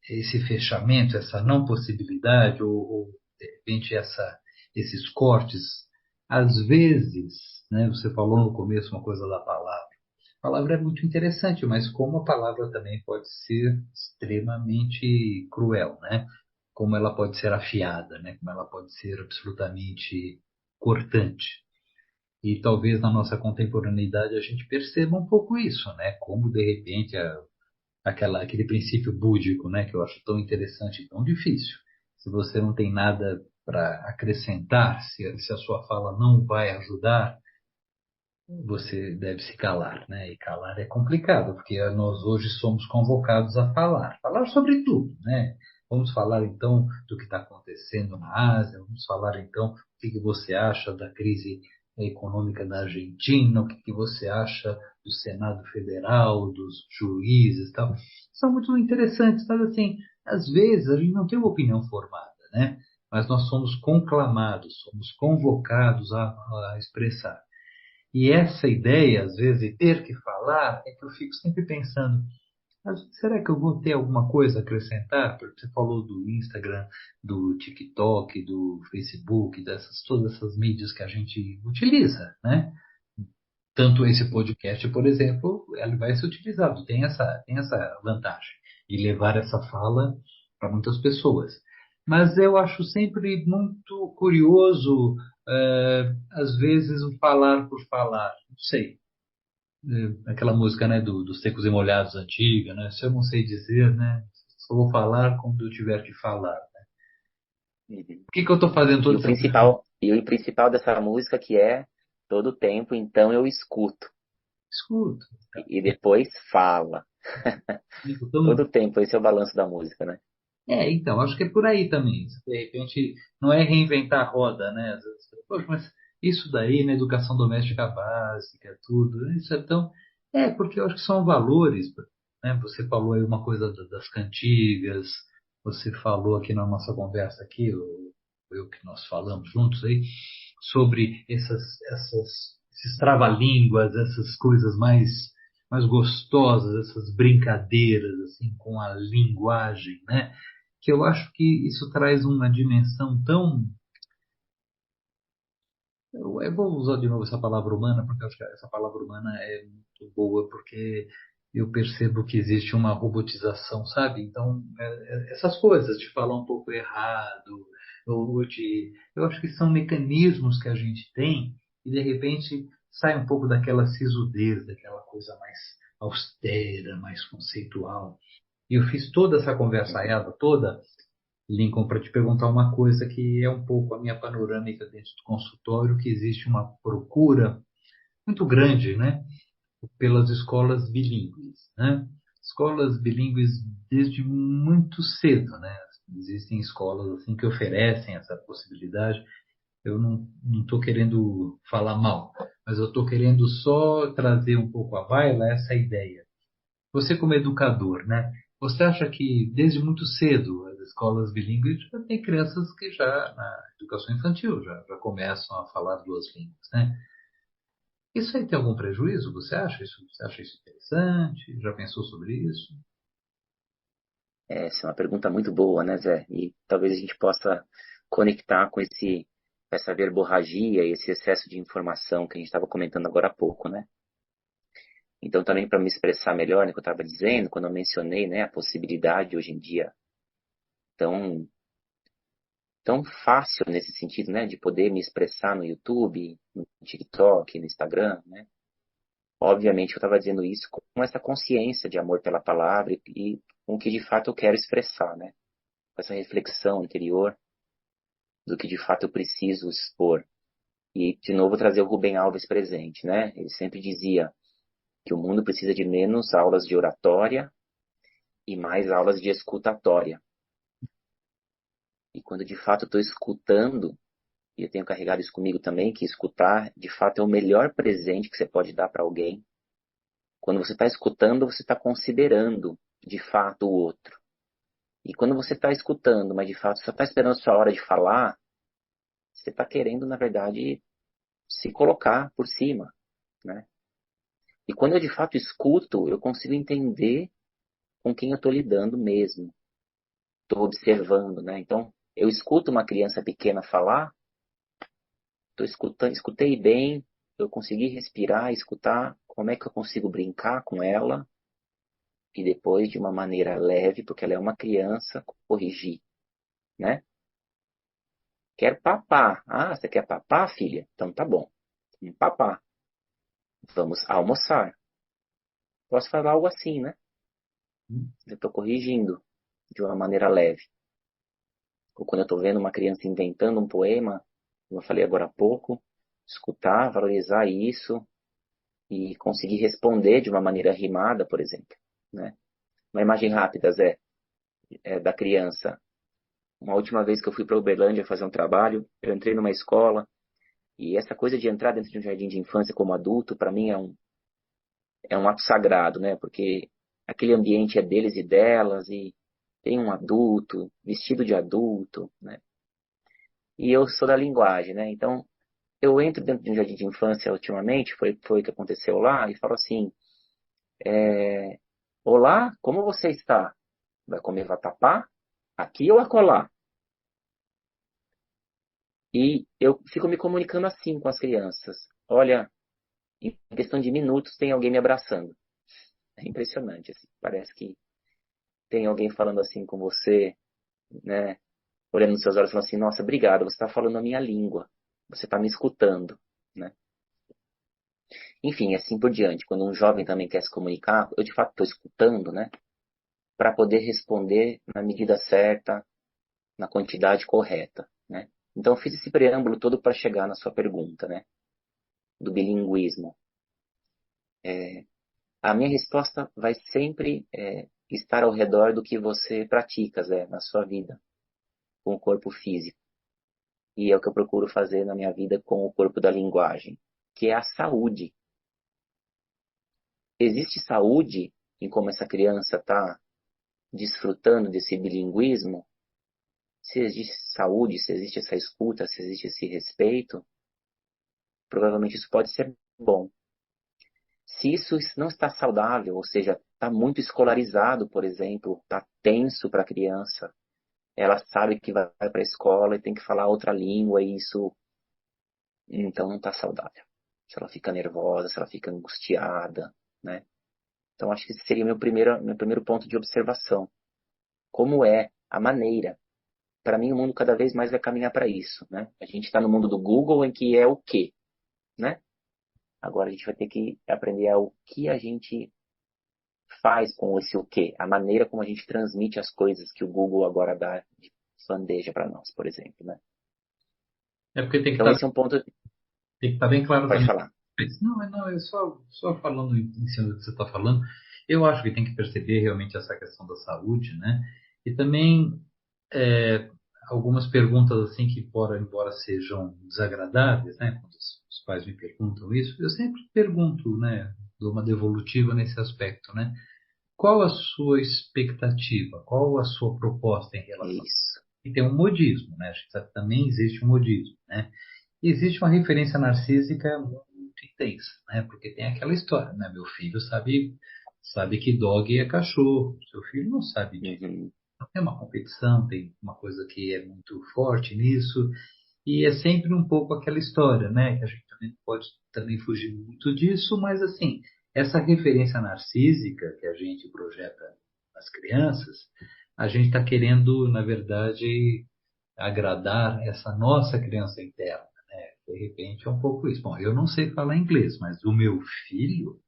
esse fechamento, essa não possibilidade, ou de repente esses cortes, às vezes, né, você falou no começo uma coisa da palavra. A palavra é muito interessante, mas como a palavra também pode ser extremamente cruel, né? Como ela pode ser afiada, né? Como ela pode ser absolutamente cortante. E talvez na nossa contemporaneidade a gente perceba um pouco isso, né? Como de repente aquele princípio búdico, né? Que eu acho tão interessante e tão difícil. Se você não tem nada para acrescentar, se a sua fala não vai ajudar, você deve se calar, né? E calar é complicado, porque nós hoje somos convocados a falar, falar sobre tudo, né? Vamos falar então do que está acontecendo na Ásia, vamos falar então o que você acha da crise econômica da Argentina, o que você acha do Senado Federal, dos juízes, e tal. São muito interessantes, mas assim, às vezes a gente não tem uma opinião formada, né? Mas nós somos conclamados, somos convocados a expressar. E essa ideia, às vezes, de ter que falar, é que eu fico sempre pensando, mas será que eu vou ter alguma coisa a acrescentar? Porque você falou do Instagram, do TikTok, do Facebook, todas essas mídias que a gente utiliza, né? Tanto esse podcast, por exemplo, ele vai ser utilizado, tem essa vantagem, e levar essa fala para muitas pessoas. Mas eu acho sempre muito curioso, às vezes, o falar por falar. Não sei, aquela música, né, dos Secos e Molhados antiga, né? Se eu não sei dizer, né? Só vou falar quando eu tiver que falar. Uhum. Por que que eu estou fazendo E toda o essa... principal, e o principal dessa música que é todo tempo, então eu escuto. Escuta. E depois fala. Então, Todo tempo, esse é o balanço da música, né? então, acho que é por aí também. De repente, não é reinventar a roda, né? Às vezes, poxa, mas isso daí, na educação doméstica básica, tudo, né? Isso é tão. É, porque eu acho que são valores, né? Você falou aí uma coisa das cantigas, você falou aqui na nossa conversa aqui, eu que nós falamos juntos aí, sobre esses trava-línguas, essas coisas mais gostosas, essas brincadeiras, assim, com a linguagem, né? Que eu acho que isso traz uma dimensão tão. Eu vou usar de novo essa palavra humana, porque eu acho que essa palavra humana é muito boa, porque eu percebo que existe uma robotização, sabe? Então, essas coisas de falar um pouco errado, eu acho que são mecanismos que a gente tem e, de repente, sai um pouco daquela sisudez, daquela coisa mais austera, mais conceitual. E eu fiz toda essa Uhum. conversaiada toda, Lincoln, para te perguntar uma coisa que é um pouco a minha panorâmica dentro do consultório, que existe uma procura muito grande, né, pelas escolas bilíngues, né? Escolas bilíngues desde muito cedo, né? Existem escolas assim que oferecem essa possibilidade. Eu não estou querendo falar mal, mas eu estou querendo só trazer um pouco à baila essa ideia. Você como educador, né? Você acha que desde muito cedo as escolas bilíngues já tem crianças que já na educação infantil já começam a falar duas línguas, né? Isso aí tem algum prejuízo? Você acha isso interessante? Já pensou sobre isso? Essa é uma pergunta muito boa, né, Zé? E talvez a gente possa conectar com essa verborragia, esse excesso de informação que a gente estava comentando agora há pouco, né? Então, também para me expressar melhor, né, que eu estava dizendo, quando eu mencionei, né, a possibilidade hoje em dia tão, tão fácil nesse sentido, né, de poder me expressar no YouTube, no TikTok, no Instagram, né? Obviamente, eu estava dizendo isso com essa consciência de amor pela palavra e com o que de fato eu quero expressar, né? essa reflexão interior do que de fato eu preciso expor. E, de novo, trazer o Rubem Alves presente, né? Ele sempre dizia que o mundo precisa de menos aulas de oratória e mais aulas de escutatória. E quando de fato eu estou escutando, e eu tenho carregado isso comigo também, que escutar de fato é o melhor presente que você pode dar para alguém. Quando você está escutando, você está considerando de fato o outro. E quando você está escutando, mas de fato só está esperando a sua hora de falar, você está querendo, na verdade, se colocar por cima, né? E quando eu de fato escuto, eu consigo entender com quem eu estou lidando mesmo. Estou observando, né? Então, eu escuto uma criança pequena falar, estou escutando, escutei bem, eu consegui respirar, escutar como é que eu consigo brincar com ela e depois, de uma maneira leve, porque ela é uma criança, corrigir, né? Quero papar. Ah, você quer papar, filha? Então tá bom. Papar. Vamos almoçar. Posso falar algo assim, né? Eu estou corrigindo de uma maneira leve. Ou quando eu estou vendo uma criança inventando um poema, como eu falei agora há pouco, escutar, valorizar isso e conseguir responder de uma maneira rimada, por exemplo, né? Uma imagem rápida, Zé, da criança. Uma última vez que eu fui para Uberlândia fazer um trabalho, eu entrei numa escola e essa coisa de entrar dentro de um jardim de infância como adulto, para mim é um ato sagrado, né? Porque aquele ambiente é deles e delas e tem um adulto, vestido de adulto, né? E eu sou da linguagem, né? Então, eu entro dentro de um jardim de infância ultimamente, foi o que aconteceu lá, e falo assim, olá, como você está? Vai comer vatapá? Aqui ou acolá? E eu fico me comunicando assim com as crianças. Olha, em questão de minutos tem alguém me abraçando. É impressionante, assim. Parece que tem alguém falando assim com você, né? Olhando nos seus olhos, falando assim, nossa, obrigado, você está falando a minha língua. Você está me escutando, né? Enfim, assim por diante. Quando um jovem também quer se comunicar, eu de fato estou escutando, né? Para poder responder na medida certa, na quantidade correta, né? Então, eu fiz esse preâmbulo todo para chegar na sua pergunta, né? Do bilinguismo. A minha resposta vai sempre estar ao redor do que você pratica, Zé, na sua vida, com o corpo físico. E é o que eu procuro fazer na minha vida com o corpo da linguagem, que é a saúde. Existe saúde em como essa criança está desfrutando desse bilinguismo? Se existe saúde, se existe essa escuta, se existe esse respeito, provavelmente isso pode ser bom. Se isso não está saudável, ou seja, está muito escolarizado, por exemplo, está tenso para a criança, ela sabe que vai para a escola e tem que falar outra língua e isso, então não está saudável. Se ela fica nervosa, se ela fica angustiada, né? Então acho que esse seria meu primeiro ponto de observação. Como é a maneira? Para mim o mundo cada vez mais vai caminhar para isso, né? A gente está no mundo do Google em que é o quê, né? Agora a gente vai ter que aprender o que a gente faz com esse o quê, a maneira como a gente transmite as coisas que o Google agora dá de bandeja para nós, por exemplo, né? É porque Então esse é um ponto, tem que estar bem claro pode também. falar. Não, eu só falando em cima do que você está falando, eu acho que tem que perceber realmente essa questão da saúde, né? E também é, algumas perguntas assim que, embora sejam desagradáveis, né? Quando os pais me perguntam isso, eu sempre pergunto, né? Dou uma devolutiva nesse aspecto, né? Qual a sua expectativa? Qual a sua proposta em relação? Isso. E tem um modismo, né? Acho que também existe um modismo, né? E existe uma referência narcísica muito intensa, né? Porque tem aquela história, né? Meu filho sabe que dog é cachorro, seu filho não sabe disso. Uhum. Então, tem uma competição, tem uma coisa que é muito forte nisso, e é sempre um pouco aquela história, né? Que a gente também pode também fugir muito disso, mas assim, essa referência narcísica que a gente projeta nas crianças, a gente está querendo, na verdade, agradar essa nossa criança interna, né? De repente é um pouco isso. Bom, eu não sei falar inglês, mas o meu filho,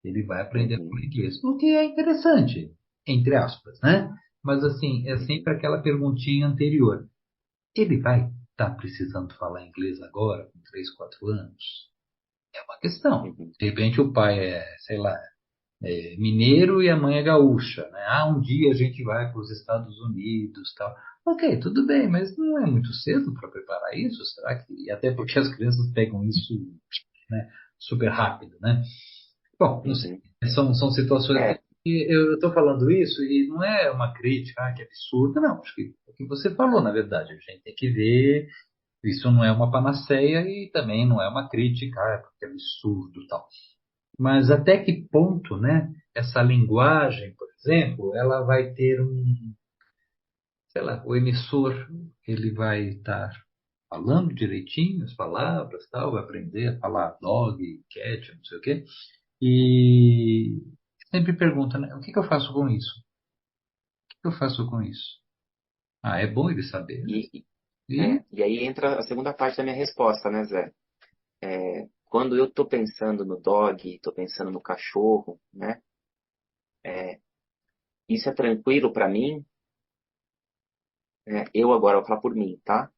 ele vai aprender a falar Uhum. inglês, o que é interessante, entre aspas, né? Mas assim, é Uhum. sempre aquela perguntinha anterior. Ele vai estar precisando falar inglês agora, com 3, 4 anos? É uma questão. Uhum. De repente o pai é, sei lá, mineiro e a mãe é gaúcha, né? Ah, um dia a gente vai para os Estados Unidos, tal. Ok, tudo bem, mas não é muito cedo para preparar isso? Será que... E até porque as crianças pegam isso, né, super rápido, né? Bom, não sei. Uhum. São situações. É, E eu estou falando isso e não é uma crítica, que absurdo, não. Acho que é o que você falou, na verdade. A gente tem que ver. Isso não é uma panaceia e também não é uma crítica, porque é absurdo, tal. Mas até que ponto, né, essa linguagem, por exemplo, ela vai ter um, sei lá, o emissor, ele vai estar falando direitinho as palavras, tal, vai aprender a falar dog, cat, não sei o quê, e sempre pergunta, né, o que que eu faço com isso? O que que eu faço com isso? Ah, é bom ele saber, né? e, E, e aí entra a segunda parte da minha resposta, né, Zé? Quando eu estou pensando no dog, estou pensando no cachorro, né? Isso é tranquilo para mim? Eu agora vou falar por mim, tá?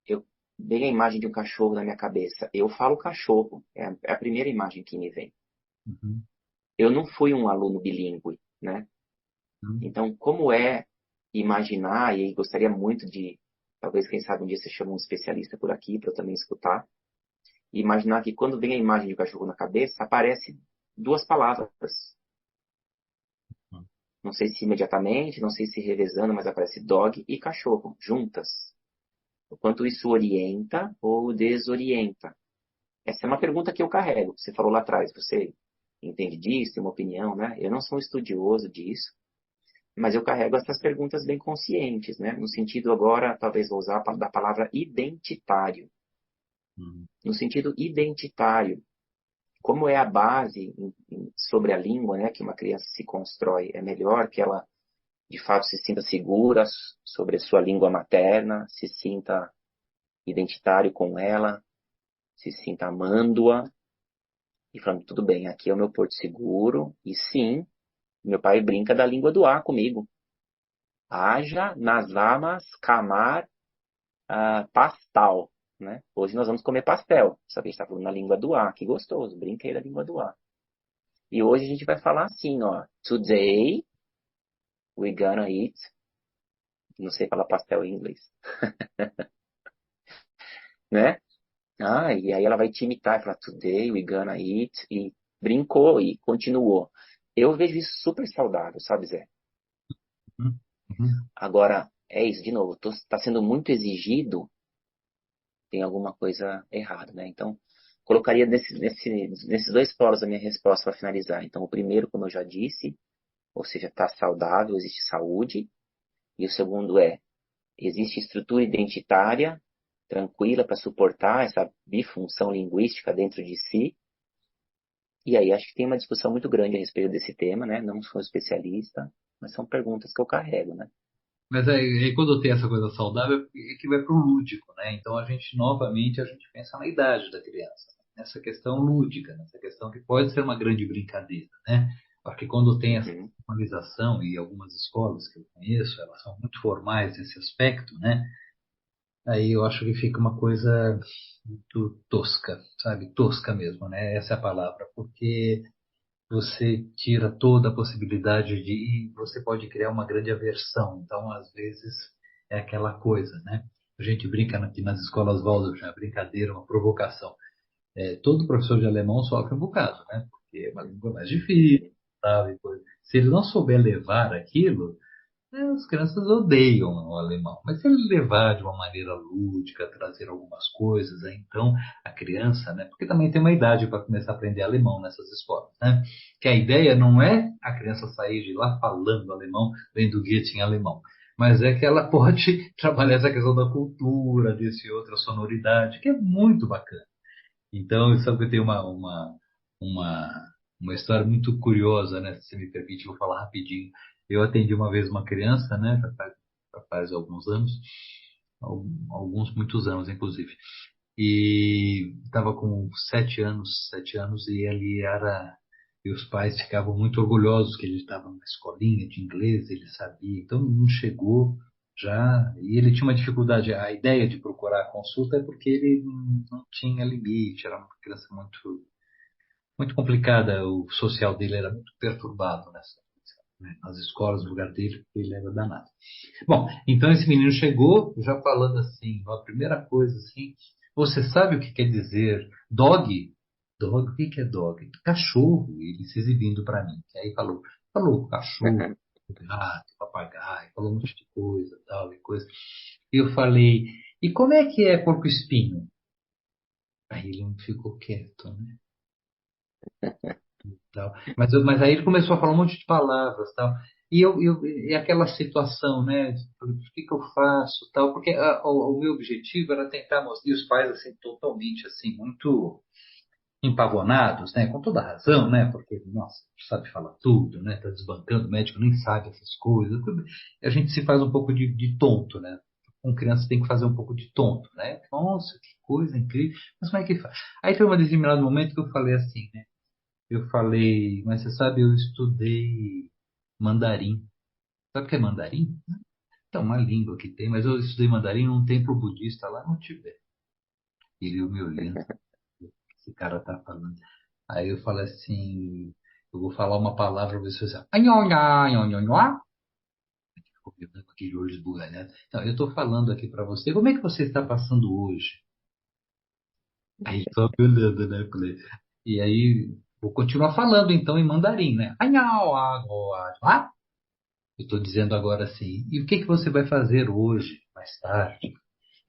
Eu venho a imagem de um cachorro na minha cabeça. Eu falo cachorro, é a primeira imagem que me vem. uhum, Eu não fui um aluno bilíngue, né? uhum, Então, como é imaginar, e aí gostaria muito de, talvez, quem sabe um dia você chama um especialista por aqui para eu também escutar, e imaginar que quando vem a imagem de um cachorro na cabeça, aparece duas palavras. Não sei se imediatamente, não sei se revezando, mas aparece dog e cachorro, juntas. O quanto isso orienta ou desorienta? Essa é uma pergunta que eu carrego. Você falou lá atrás, você entende disso, tem uma opinião, né? Eu não sou um estudioso disso, mas eu carrego essas perguntas bem conscientes, né? No sentido agora, talvez vou usar da palavra identitário. uhum, No sentido identitário, como é a base sobre a língua, né? Que uma criança se constrói, é melhor que ela de fato se sinta segura sobre a sua língua materna, se sinta identitário com ela, se sinta amando-a e falando, tudo bem, aqui é o meu porto seguro. E sim, meu pai brinca da língua do A comigo. Haja nas amas camar pastel, né? Hoje nós vamos comer pastel. Só que a gente está falando na língua do A, que gostoso, brinquei da língua do A. E hoje a gente vai falar assim, ó. Today we gonna eat. Não sei falar pastel em inglês, né? Ah, e aí ela vai te imitar e falar, today we gonna eat, e brincou e continuou. Eu vejo isso super saudável, sabe, Zé? uhum, uhum. Agora, é isso, de novo, tá sendo muito exigido, tem alguma coisa errada, né? Então, colocaria nesses dois polos a minha resposta para finalizar. Então, o primeiro, como eu já disse, ou seja, está saudável, existe saúde. E o segundo existe estrutura identitária tranquila para suportar essa bifunção linguística dentro de si. E aí acho que tem uma discussão muito grande a respeito desse tema, né? Não sou especialista, mas são perguntas que eu carrego, né? Mas aí quando tem essa coisa saudável, é que vai para o lúdico, né? Então a gente, novamente, a gente pensa na idade da criança, nessa questão lúdica, nessa questão que pode ser uma grande brincadeira, né? Porque quando tem essa Uhum, formalização, e algumas escolas que eu conheço, elas são muito formais nesse aspecto, né? Aí eu acho que fica uma coisa muito tosca, sabe? Tosca mesmo, né? Essa é a palavra, porque você tira toda a possibilidade de. E você pode criar uma grande aversão. Então, às vezes, é aquela coisa, né? A gente brinca aqui nas escolas Waldorf, uma brincadeira, uma provocação. Todo professor de alemão sofre um bocado, né? Porque é uma língua mais difícil, uhum, sabe? Se ele não souber levar aquilo, as crianças odeiam o alemão, mas se ele levar de uma maneira lúdica, trazer algumas coisas, então a criança, né? Porque também tem uma idade para começar a aprender alemão nessas escolas, né? Que a ideia não é a criança sair de lá falando alemão, lendo Goethe em alemão, mas é que ela pode trabalhar essa questão da cultura, desse outra sonoridade, que é muito bacana. Então, sabe que eu tenho uma, uma história muito curiosa, né? Se você me permite, eu vou falar rapidinho. Eu atendi uma vez uma criança, né? Já faz alguns anos, alguns, muitos anos, inclusive. E estava com 7 anos, 7 anos, e ele era. E os pais ficavam muito orgulhosos que ele estava numa escolinha de inglês, ele sabia. Então, não chegou já. E ele tinha uma dificuldade. A ideia de procurar a consulta é porque ele não tinha limite, era uma criança muito complicada. O social dele era muito perturbado nas escolas, no lugar dele, porque ele era danado. Bom, então esse menino chegou já falando assim, a primeira coisa assim, você sabe o que quer dizer dog? Dog, o que que é dog? Cachorro, ele se exibindo para mim. Aí falou cachorro, gato, papagaio, falou um monte de coisa, tal e coisa. E eu falei, e como é que é porco-espinho? Aí ele ficou quieto, né? Tal. Mas aí ele começou a falar um monte de palavras, tal. E aquela situação, né? O que que eu faço, tal? Porque o meu objetivo era tentar mostrar, e os pais, assim, totalmente, assim, muito empavonados, né? Com toda razão, né? Porque, nossa, sabe falar tudo, né? Tá desbancando, o médico nem sabe essas coisas. A gente se faz um pouco de tonto, né? Com criança tem que fazer um pouco de tonto, né? Nossa, que coisa incrível. Mas como é que faz? Aí foi um determinado momento que eu falei assim, né? Eu falei, mas você sabe, eu estudei mandarim. Sabe o que é mandarim? É uma língua que tem, mas eu estudei mandarim num templo budista lá no Tibete. Ele me olhando, o que esse cara tá falando. Aí eu falei assim, eu vou falar uma palavra, você vai dizer, anhonhá, anhonhá. Ficou me olhando com aquele olho esbugalhado. Então, eu estou falando aqui para você, como é que você está passando hoje? Aí ele só me olhando, né? Eu falei, e aí, vou continuar falando então em mandarim, né? Anhao, ah, eu estou dizendo agora assim, e o que que você vai fazer hoje, mais tarde?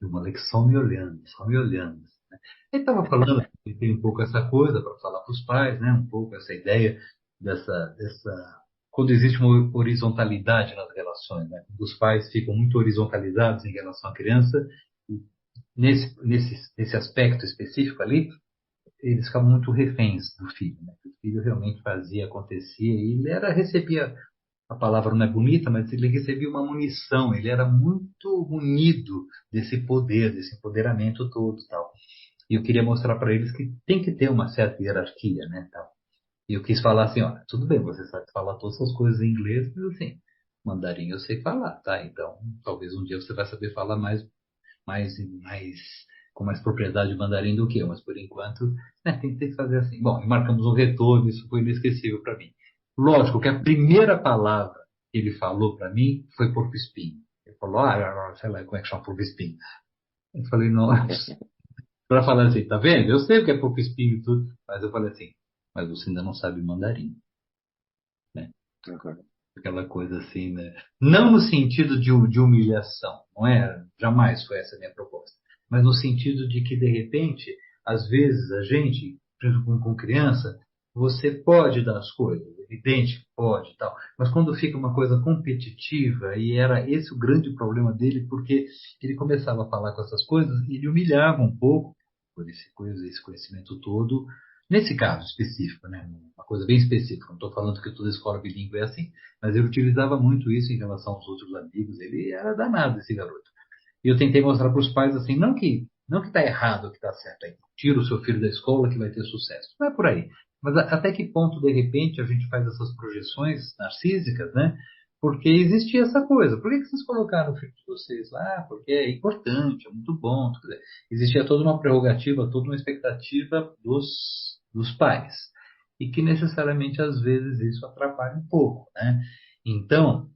E o moleque só me olhando, só me olhando. Né? Ele estava falando que tem um pouco essa coisa para falar para os pais, né? Um pouco essa ideia dessa. Quando existe uma horizontalidade nas relações, né? Quando os pais ficam muito horizontalizados em relação à criança, nesse aspecto específico ali, eles ficavam muito reféns do filho, né? O filho realmente fazia, acontecia, e ele recebia a palavra não é bonita, mas ele recebia uma munição, ele era muito munido desse poder, desse empoderamento todo, tal. E eu queria mostrar para eles que tem que ter uma certa hierarquia, né, tal. E eu quis falar assim, olha, tudo bem, você sabe falar todas essas coisas em inglês, mas assim, mandarim eu sei falar, tá? Então, talvez um dia você vai saber falar mais com mais propriedade de mandarim do que eu, mas por enquanto, né, tem que ter que fazer assim. Bom, e marcamos um retorno, isso foi inesquecível para mim. Lógico que a primeira palavra que ele falou para mim foi porco-espinho. Ele falou, sei lá, como é que chama porco-espinho? Eu falei, nossa, para falar assim, tá vendo? Eu sei o que é porco-espinho e tudo, mas eu falei assim, mas você ainda não sabe mandarim, né? Uhum. Aquela coisa assim, né? Não no sentido de humilhação, não é? Jamais foi essa a minha proposta. Mas no sentido de que, de repente, às vezes a gente, por exemplo, com criança, você pode dar as coisas, evidente que pode e tal, mas quando fica uma coisa competitiva, e era esse o grande problema dele, porque ele começava a falar com essas coisas e ele humilhava um pouco, por esse conhecimento todo, nesse caso específico, né? Uma coisa bem específica, não estou falando que toda escola bilíngue é assim, mas ele utilizava muito isso em relação aos outros amigos. Ele era danado, esse garoto. E eu tentei mostrar para os pais assim, não que está errado, que está certo. Aí, tira o seu filho da escola que vai ter sucesso. Não é por aí. Mas até que ponto, de repente, a gente faz essas projeções narcísicas, né? Porque existia essa coisa. Por que que vocês colocaram o filho de vocês lá? Porque é importante, é muito bom. Quer dizer, existia toda uma prerrogativa, toda uma expectativa dos pais. E que necessariamente, às vezes, isso atrapalha um pouco, né? Então,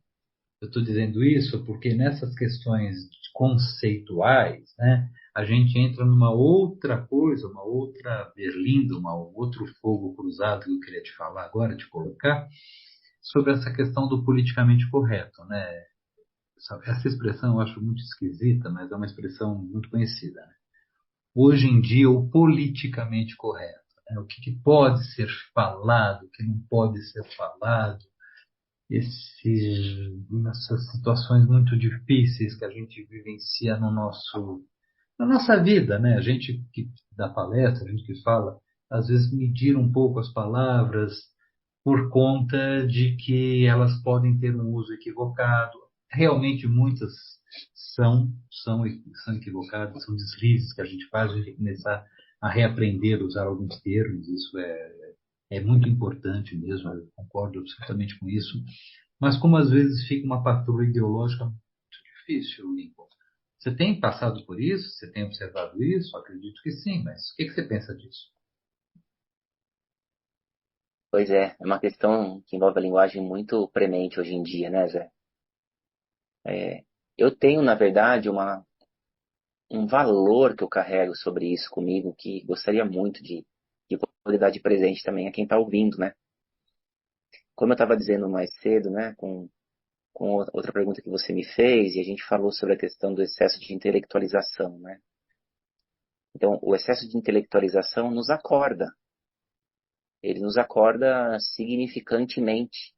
eu estou dizendo isso porque nessas questões conceituais, né, a gente entra numa outra coisa, uma outra berlinda, um outro fogo cruzado que eu queria te falar agora, te colocar, sobre essa questão do politicamente correto, né? Essa expressão eu acho muito esquisita, mas é uma expressão muito conhecida, né? Hoje em dia, o politicamente correto, né? O que pode ser falado, o que não pode ser falado, essas situações muito difíceis que a gente vivencia na nossa vida, né? A gente que dá palestra, a gente que fala, às vezes medir um pouco as palavras por conta de que elas podem ter um uso equivocado. Realmente muitas são, são, são equivocadas, são deslizes que a gente faz, a gente tem que começar a reaprender a usar alguns termos, isso é é muito importante mesmo, eu concordo absolutamente com isso, mas como às vezes fica uma patrulha ideológica muito difícil, Lincoln. Você tem passado por isso? Você tem observado isso? Acredito que sim, mas o que você pensa disso? Pois é uma questão que envolve a linguagem muito premente hoje em dia, né, Zé? É, eu tenho, na verdade, um valor que eu carrego sobre isso comigo, que gostaria muito de poder dar de presente também a quem está ouvindo, né? Como eu estava dizendo mais cedo, né, com outra pergunta que você me fez, e a gente falou sobre a questão do excesso de intelectualização, né? Então, o excesso de intelectualização nos acorda. Ele nos acorda significantemente,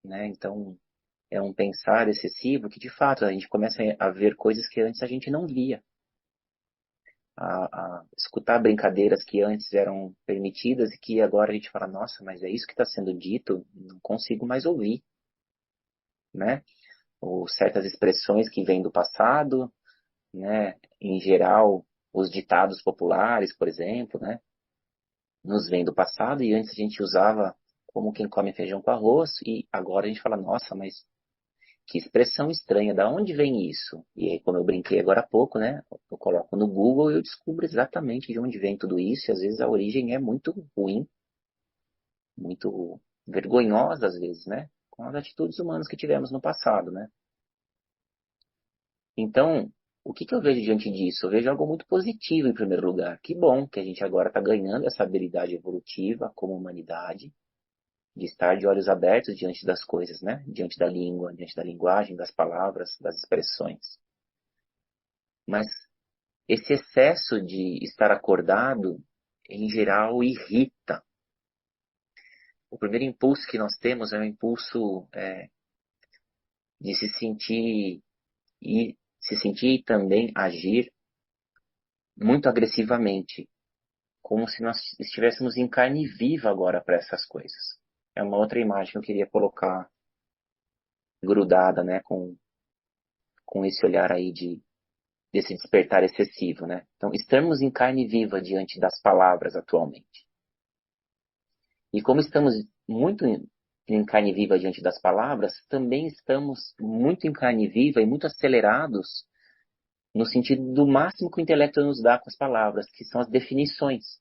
né? Então, é um pensar excessivo que, de fato, a gente começa a ver coisas que antes a gente não via. A escutar brincadeiras que antes eram permitidas e que agora a gente fala, nossa, mas é isso que está sendo dito, não consigo mais ouvir, né? Ou certas expressões que vêm do passado, né? Em geral, os ditados populares, por exemplo, né? Nos vêm do passado e antes a gente usava como quem come feijão com arroz e agora a gente fala, nossa, mas que expressão estranha, da onde vem isso? E aí, como eu brinquei agora há pouco, né? Eu coloco no Google e eu descubro exatamente de onde vem tudo isso, e às vezes a origem é muito ruim, muito vergonhosa às vezes, né? Com as atitudes humanas que tivemos no passado, né? Então, o que eu vejo diante disso? Eu vejo algo muito positivo em primeiro lugar. Que bom que a gente agora está ganhando essa habilidade evolutiva como humanidade, de estar de olhos abertos diante das coisas, né? Diante da língua, diante da linguagem, das palavras, das expressões. Mas esse excesso de estar acordado, em geral, irrita. O primeiro impulso que nós temos é o impulso de se sentir e também agir muito agressivamente, como se nós estivéssemos em carne viva agora para essas coisas. É uma outra imagem que eu queria colocar grudada, né, com esse olhar aí desse despertar excessivo, né? Então, estamos em carne viva diante das palavras atualmente. E como estamos muito em carne viva diante das palavras, também estamos muito em carne viva e muito acelerados no sentido do máximo que o intelecto nos dá com as palavras, que são as definições.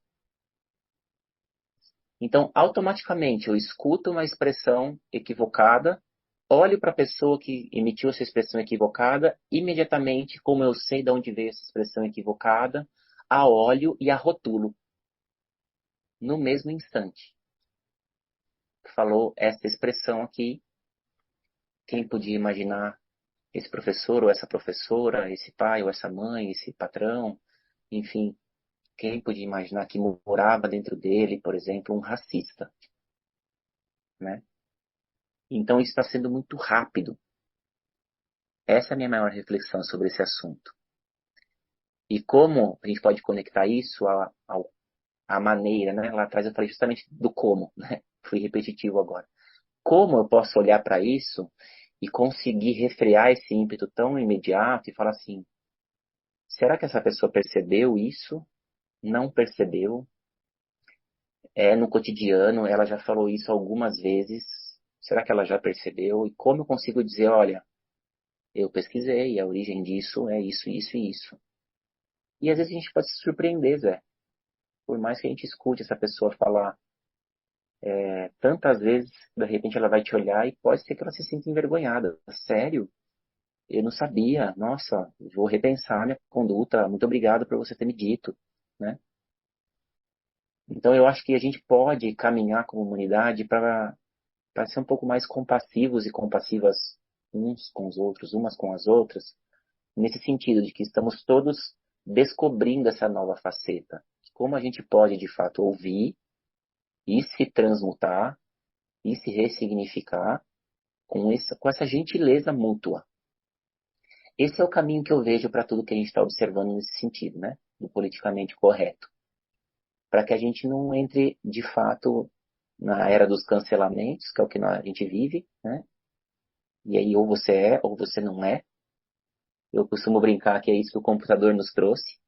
Então, automaticamente, eu escuto uma expressão equivocada, olho para a pessoa que emitiu essa expressão equivocada, imediatamente, como eu sei de onde veio essa expressão equivocada, a olho e a rotulo, no mesmo instante. Falou essa expressão aqui, quem podia imaginar esse professor ou essa professora, esse pai ou essa mãe, esse patrão, enfim, quem podia imaginar que morava dentro dele, por exemplo, um racista, né? Então isso está sendo muito rápido. Essa é a minha maior reflexão sobre esse assunto. E como a gente pode conectar isso à maneira, né? Lá atrás eu falei justamente do como, né? Fui repetitivo agora. Como eu posso olhar para isso e conseguir refrear esse ímpeto tão imediato e falar assim, será que essa pessoa percebeu isso? Não percebeu? No cotidiano, ela já falou isso algumas vezes. Será que ela já percebeu? E como eu consigo dizer, olha, eu pesquisei, a origem disso é isso, isso e isso. E às vezes a gente pode se surpreender, Zé. Por mais que a gente escute essa pessoa falar tantas vezes, de repente ela vai te olhar e pode ser que ela se sinta envergonhada. Sério? Eu não sabia. Nossa, vou repensar minha conduta. Muito obrigado por você ter me dito, né? Então eu acho que a gente pode caminhar como humanidade para ser um pouco mais compassivos e compassivas uns com os outros, umas com as outras, nesse sentido de que estamos todos descobrindo essa nova faceta. Como a gente pode, de fato, ouvir e se transmutar e se ressignificar com essa gentileza mútua. Esse é o caminho que eu vejo para tudo que a gente está observando nesse sentido, né? Do politicamente correto. Para que a gente não entre, de fato, na era dos cancelamentos, que é o que a gente vive, né? E aí ou você é ou você não é. Eu costumo brincar que é isso que o computador nos trouxe,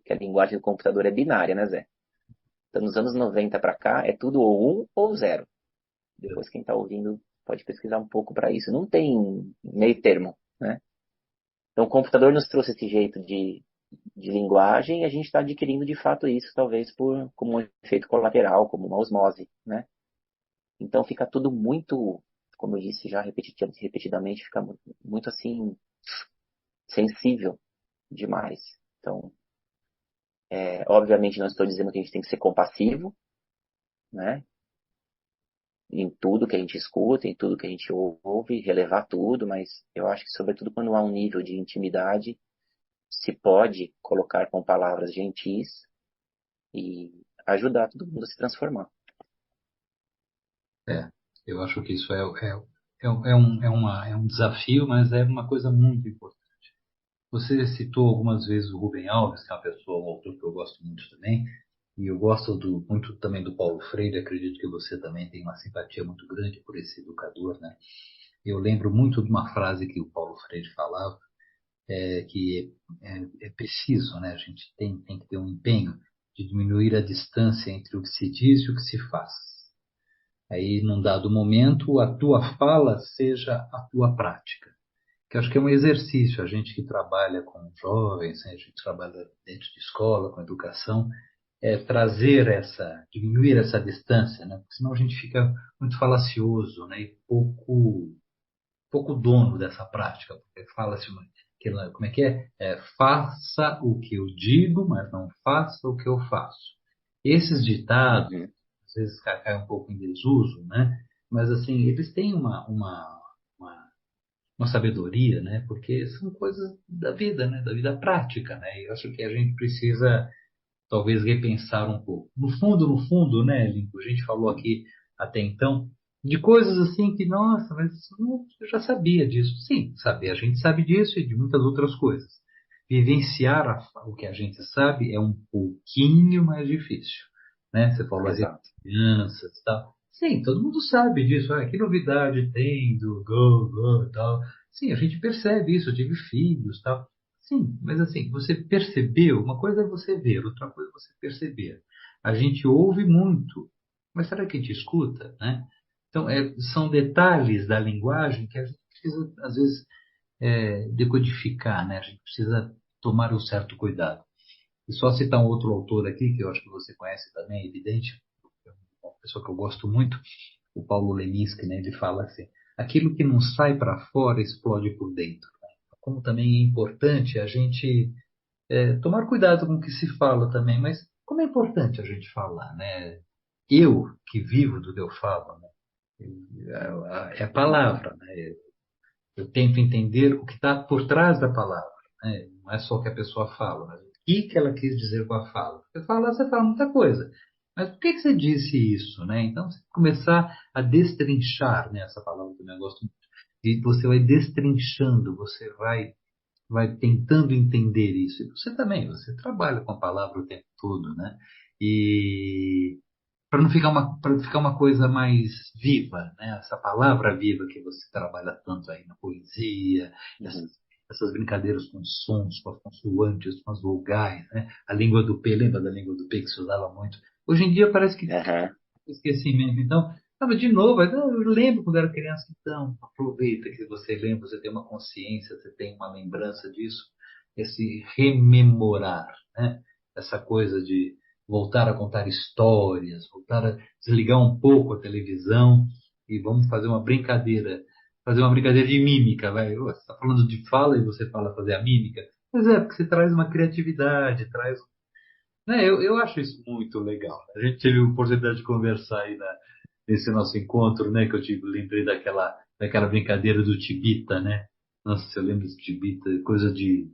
que a linguagem do computador é binária, né, Zé? Então, nos anos 90 para cá, é tudo ou 1 ou 0. Depois, quem está ouvindo pode pesquisar um pouco para isso. Não tem meio termo, né? Então, o computador nos trouxe esse jeito de linguagem e a gente está adquirindo, de fato, isso, talvez como um efeito colateral, como uma osmose, né? Então, fica tudo muito, como eu disse já repetidamente, fica muito assim, sensível demais. Então, obviamente, não estou dizendo que a gente tem que ser compassivo, né? Em tudo que a gente escuta, em tudo que a gente ouve, relevar tudo, mas eu acho que, sobretudo, quando há um nível de intimidade, se pode colocar com palavras gentis e ajudar todo mundo a se transformar. É, eu acho que isso é um desafio, mas é uma coisa muito importante. Você citou algumas vezes o Rubem Alves, que é uma pessoa, um autor que eu gosto muito também, e eu gosto muito também do Paulo Freire, acredito que você também tem uma simpatia muito grande por esse educador, né? Eu lembro muito de uma frase que o Paulo Freire falava, que é preciso, né? A gente tem que ter um empenho de diminuir a distância entre o que se diz e o que se faz. Aí, num dado momento, a tua fala seja a tua prática. Que eu acho que é um exercício. A gente que trabalha com jovens, né? A gente trabalha dentro de escola, com educação, diminuir essa distância, né? Porque senão a gente fica muito falacioso, né? E pouco dono dessa prática, porque fala-se como é que é? Faça o que eu digo, mas não faça o que eu faço. Esses ditados, Uhum. às vezes caem um pouco em desuso, né? Mas assim, eles têm uma, uma sabedoria, né? Porque são coisas da vida, né? Da vida prática, né? E eu acho que a gente precisa talvez repensar um pouco. No fundo, né, Lincoln, a gente falou aqui até então de coisas assim que, nossa, mas eu já sabia disso. Sim, saber, a gente sabe disso e de muitas outras coisas. Vivenciar o que a gente sabe é um pouquinho mais difícil, né? Você falou as Exato. crianças e tal. Sim, todo mundo sabe disso. Ah, que novidade tem do Go, Go e tal. Sim, a gente percebe isso. Eu tive filhos e tal. Sim, mas assim, você percebeu? Uma coisa é você ver, outra coisa é você perceber. A gente ouve muito, mas será que a gente escuta, né? Então, são detalhes da linguagem que a gente precisa, às vezes, decodificar, né? A gente precisa tomar um certo cuidado. E só citar um outro autor aqui, que eu acho que você conhece também, é evidente, é uma pessoa que eu gosto muito, o Paulo Leminski, né? Ele fala assim, aquilo que não sai para fora explode por dentro. Como também é importante a gente tomar cuidado com o que se fala também, mas como é importante a gente falar, né? Eu que vivo do que eu falo, né? É a palavra, né? Eu tento entender o que está por trás da palavra, né? Não é só o que a pessoa fala, mas o que ela quis dizer com a fala. Você fala muita coisa, mas por que você disse isso, né? Então, você começar a destrinchar, né? Essa palavra que eu gosto muito. E você vai destrinchando, você vai tentando entender isso. E você também, você trabalha com a palavra o tempo todo, né? E para ficar uma coisa mais viva, né? Essa palavra viva que você trabalha tanto aí na poesia, Uhum. essas brincadeiras com sons, com as consoantes, com as vogais, né? A língua do P, lembra da língua do P que se usava muito? Hoje em dia parece que Aham. esquecimento. Então, mas de novo, eu lembro quando era criança, então aproveita que você lembra, você tem uma consciência, você tem uma lembrança disso, esse rememorar, né? Essa coisa de voltar a contar histórias, voltar a desligar um pouco a televisão e vamos fazer uma brincadeira de mímica, vai. Você está falando de fala e você fala fazer a mímica, mas porque você traz uma criatividade, traz eu acho isso muito legal. A gente teve a oportunidade de conversar aí nesse nosso encontro, né? Que lembrei daquela brincadeira do Tibita, né? Nossa, eu lembro do Tibita, coisa de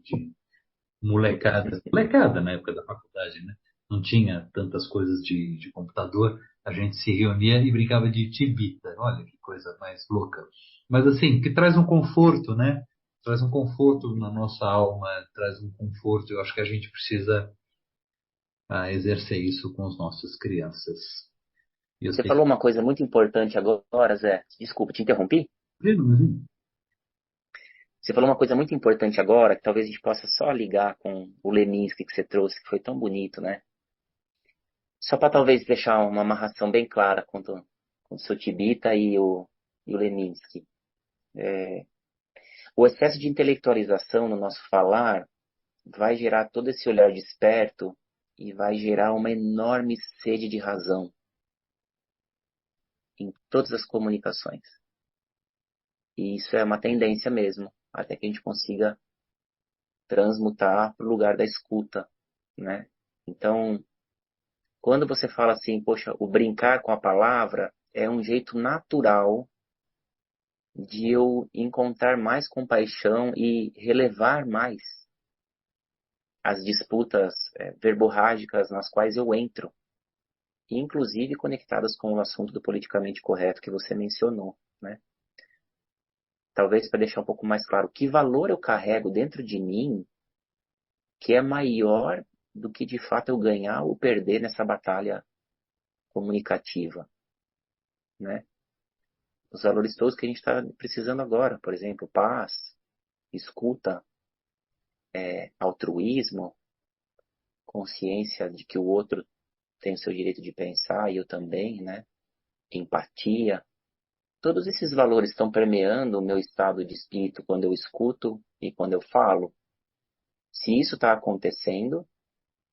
molecada. Molecada na época da faculdade, né? Não tinha tantas coisas de computador. A gente se reunia e brincava de Tibita. Olha que coisa mais louca. Mas assim, que traz um conforto, né? Traz um conforto na nossa alma, traz um conforto. Eu acho que a gente precisa exercer isso com as nossas crianças. E eu Você sei falou uma coisa muito importante agora, Zé. Desculpa, te interrompi? que Você falou uma coisa muito importante agora, que talvez a gente possa só ligar com o Leminski que você trouxe, que foi tão bonito, né? Só para talvez deixar uma amarração bem clara com o seu Tibita e o Leminski. O excesso de intelectualização no nosso falar vai gerar todo esse olhar desperto e vai gerar uma enorme sede de razão em todas as comunicações. E isso é uma tendência mesmo, até que a gente consiga transmutar para o lugar da escuta, né? Então, quando você fala assim, poxa, o brincar com a palavra é um jeito natural de eu encontrar mais compaixão e relevar mais as disputas verborrágicas nas quais eu entro, inclusive conectadas com o assunto do politicamente correto que você mencionou, né? Talvez para deixar um pouco mais claro, que valor eu carrego dentro de mim que é maior do que de fato eu ganhar ou perder nessa batalha comunicativa, né? Os valores todos que a gente está precisando agora, por exemplo, paz, escuta, altruísmo, consciência de que o outro tem o seu direito de pensar e eu também, né? Empatia. Todos esses valores estão permeando o meu estado de espírito quando eu escuto e quando eu falo. Se isso está acontecendo,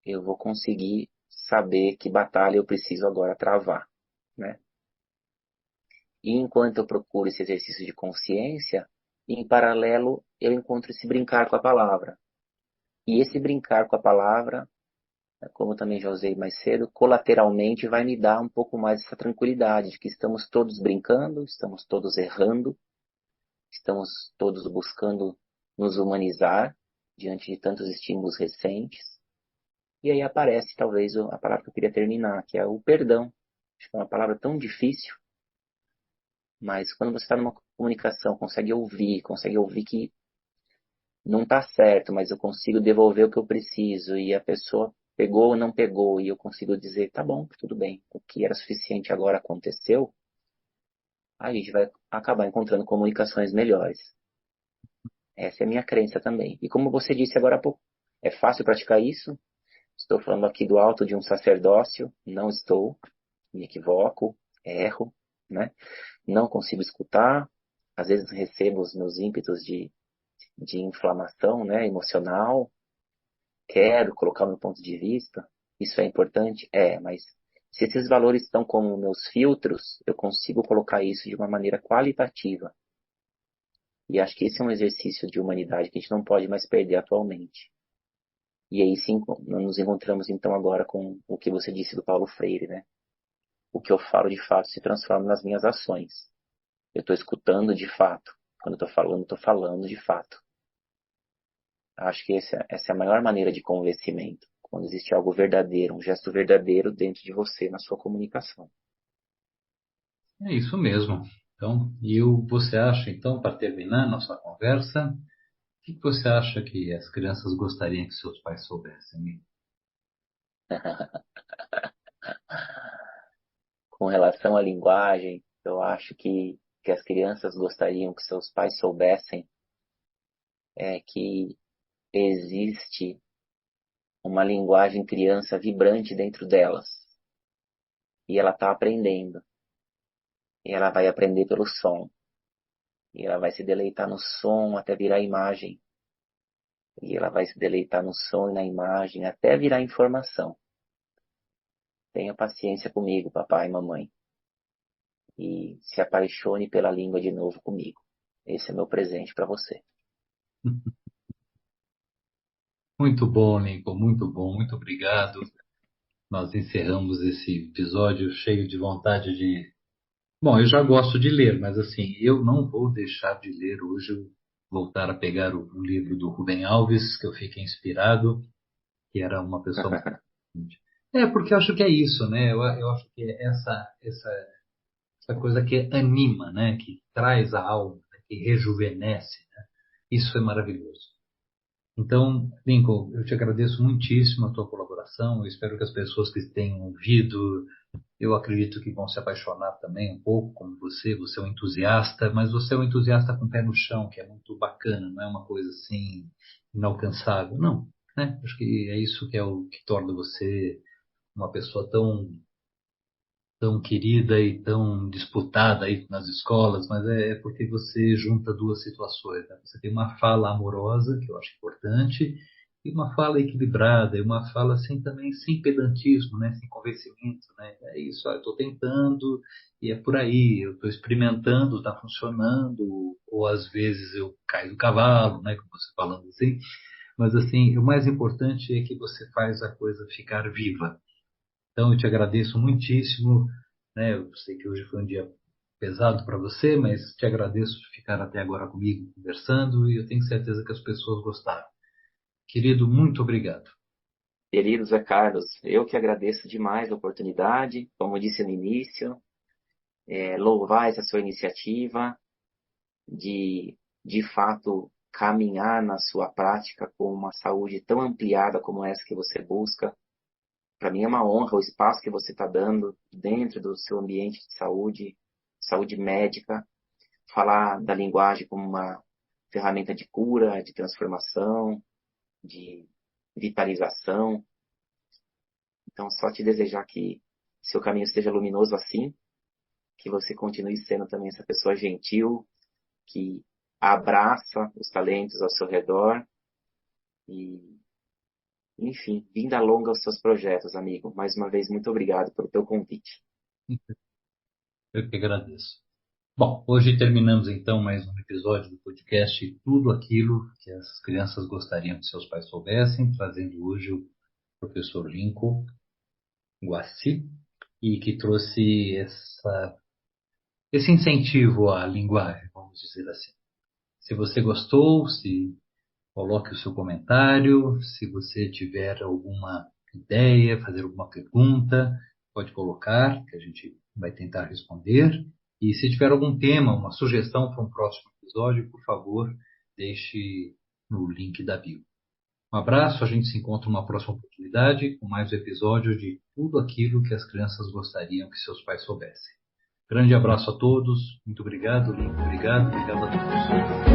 eu vou conseguir saber que batalha eu preciso agora travar, né? E enquanto eu procuro esse exercício de consciência, em paralelo eu encontro esse brincar com a palavra. E esse brincar com a palavra, como também já usei mais cedo, colateralmente vai me dar um pouco mais essa tranquilidade de que estamos todos brincando, estamos todos errando, estamos todos buscando nos humanizar diante de tantos estímulos recentes. E aí aparece talvez a palavra que eu queria terminar, que é o perdão. Acho que é uma palavra tão difícil, mas quando você está numa comunicação, consegue ouvir que não está certo, mas eu consigo devolver o que eu preciso e a pessoa pegou ou não pegou e eu consigo dizer, tá bom, tudo bem, o que era suficiente agora aconteceu, a gente vai acabar encontrando comunicações melhores. Essa é a minha crença também. E como você disse agora há pouco, é fácil praticar isso? Estou falando aqui do alto de um sacerdócio, não estou, me equivoco, erro, né? Não consigo escutar, às vezes recebo os meus ímpetos de inflamação, né, emocional, quero colocar o meu ponto de vista, isso é importante? Mas se esses valores estão como meus filtros, eu consigo colocar isso de uma maneira qualitativa. E acho que esse é um exercício de humanidade que a gente não pode mais perder atualmente. E aí sim, nós nos encontramos então agora com o que você disse do Paulo Freire, né? O que eu falo de fato se transforma nas minhas ações. Eu estou escutando de fato. Quando eu estou falando de fato. Acho que essa é a maior maneira de convencimento. Quando existe algo verdadeiro, um gesto verdadeiro dentro de você, na sua comunicação. É isso mesmo. Então, você acha, então, para terminar nossa conversa, o que você acha que as crianças gostariam que seus pais soubessem? Com relação à linguagem, eu acho que as crianças gostariam que seus pais soubessem que existe uma linguagem criança vibrante dentro delas. E ela está aprendendo. E ela vai aprender pelo som. E ela vai se deleitar no som até virar imagem. E ela vai se deleitar no som e na imagem até virar informação. Tenha paciência comigo, papai e mamãe. E se apaixone pela língua de novo comigo. Esse é meu presente para você. Muito bom, Lincoln, muito bom, muito obrigado. Nós encerramos esse episódio cheio de vontade de. Bom, eu já gosto de ler, mas assim, eu não vou deixar de ler hoje. Eu voltar a pegar o livro do Rubem Alves, que eu fiquei inspirado, que era uma pessoa. Porque eu acho que é isso, né? Eu acho que é essa coisa que anima, né? Que traz a alma, né? Que rejuvenesce, né? Isso é maravilhoso. Então, Lincoln, eu te agradeço muitíssimo a tua colaboração. Eu espero que as pessoas que tenham ouvido, eu acredito que vão se apaixonar também um pouco, como você. Você é um entusiasta, mas você é um entusiasta com o pé no chão, que é muito bacana, não é uma coisa assim inalcançável. Não, né? Acho que é isso que é o que torna você uma pessoa tão querida e tão disputada aí nas escolas, mas é porque você junta duas situações, né? Você tem uma fala amorosa, que eu acho importante, e uma fala equilibrada, e uma fala assim também sem pedantismo, né? Sem convencimento, né? É isso, eu estou tentando e é por aí, eu estou experimentando, está funcionando, ou às vezes eu caio do cavalo, né? Como você falando assim, mas assim, o mais importante é que você faz a coisa ficar viva. Então, eu te agradeço muitíssimo, né? Eu sei que hoje foi um dia pesado para você, mas te agradeço por ficar até agora comigo conversando e eu tenho certeza que as pessoas gostaram. Querido, muito obrigado. Querido Zé Carlos, eu que agradeço demais a oportunidade, como eu disse no início, louvar essa sua iniciativa de fato, caminhar na sua prática com uma saúde tão ampliada como essa que você busca. Para mim é uma honra o espaço que você está dando dentro do seu ambiente de saúde, saúde médica, falar da linguagem como uma ferramenta de cura, de transformação, de vitalização. Então, só te desejar que seu caminho seja luminoso assim, que você continue sendo também essa pessoa gentil, que abraça os talentos ao seu redor e, enfim, vinda longa aos seus projetos, amigo. Mais uma vez, muito obrigado pelo teu convite. Eu que agradeço. Bom, hoje terminamos então mais um episódio do podcast Tudo Aquilo que as crianças gostariam que seus pais soubessem, trazendo hoje o professor Lincoln Guaci, e que trouxe esse incentivo à linguagem, vamos dizer assim. Se você gostou, se coloque o seu comentário. Se você tiver alguma ideia, fazer alguma pergunta, pode colocar, que a gente vai tentar responder. E se tiver algum tema, uma sugestão para um próximo episódio, por favor, deixe no link da bio. Um abraço, a gente se encontra numa próxima oportunidade com mais um episódio de tudo aquilo que as crianças gostariam que seus pais soubessem. Grande abraço a todos, muito obrigado, Link, obrigado a todos.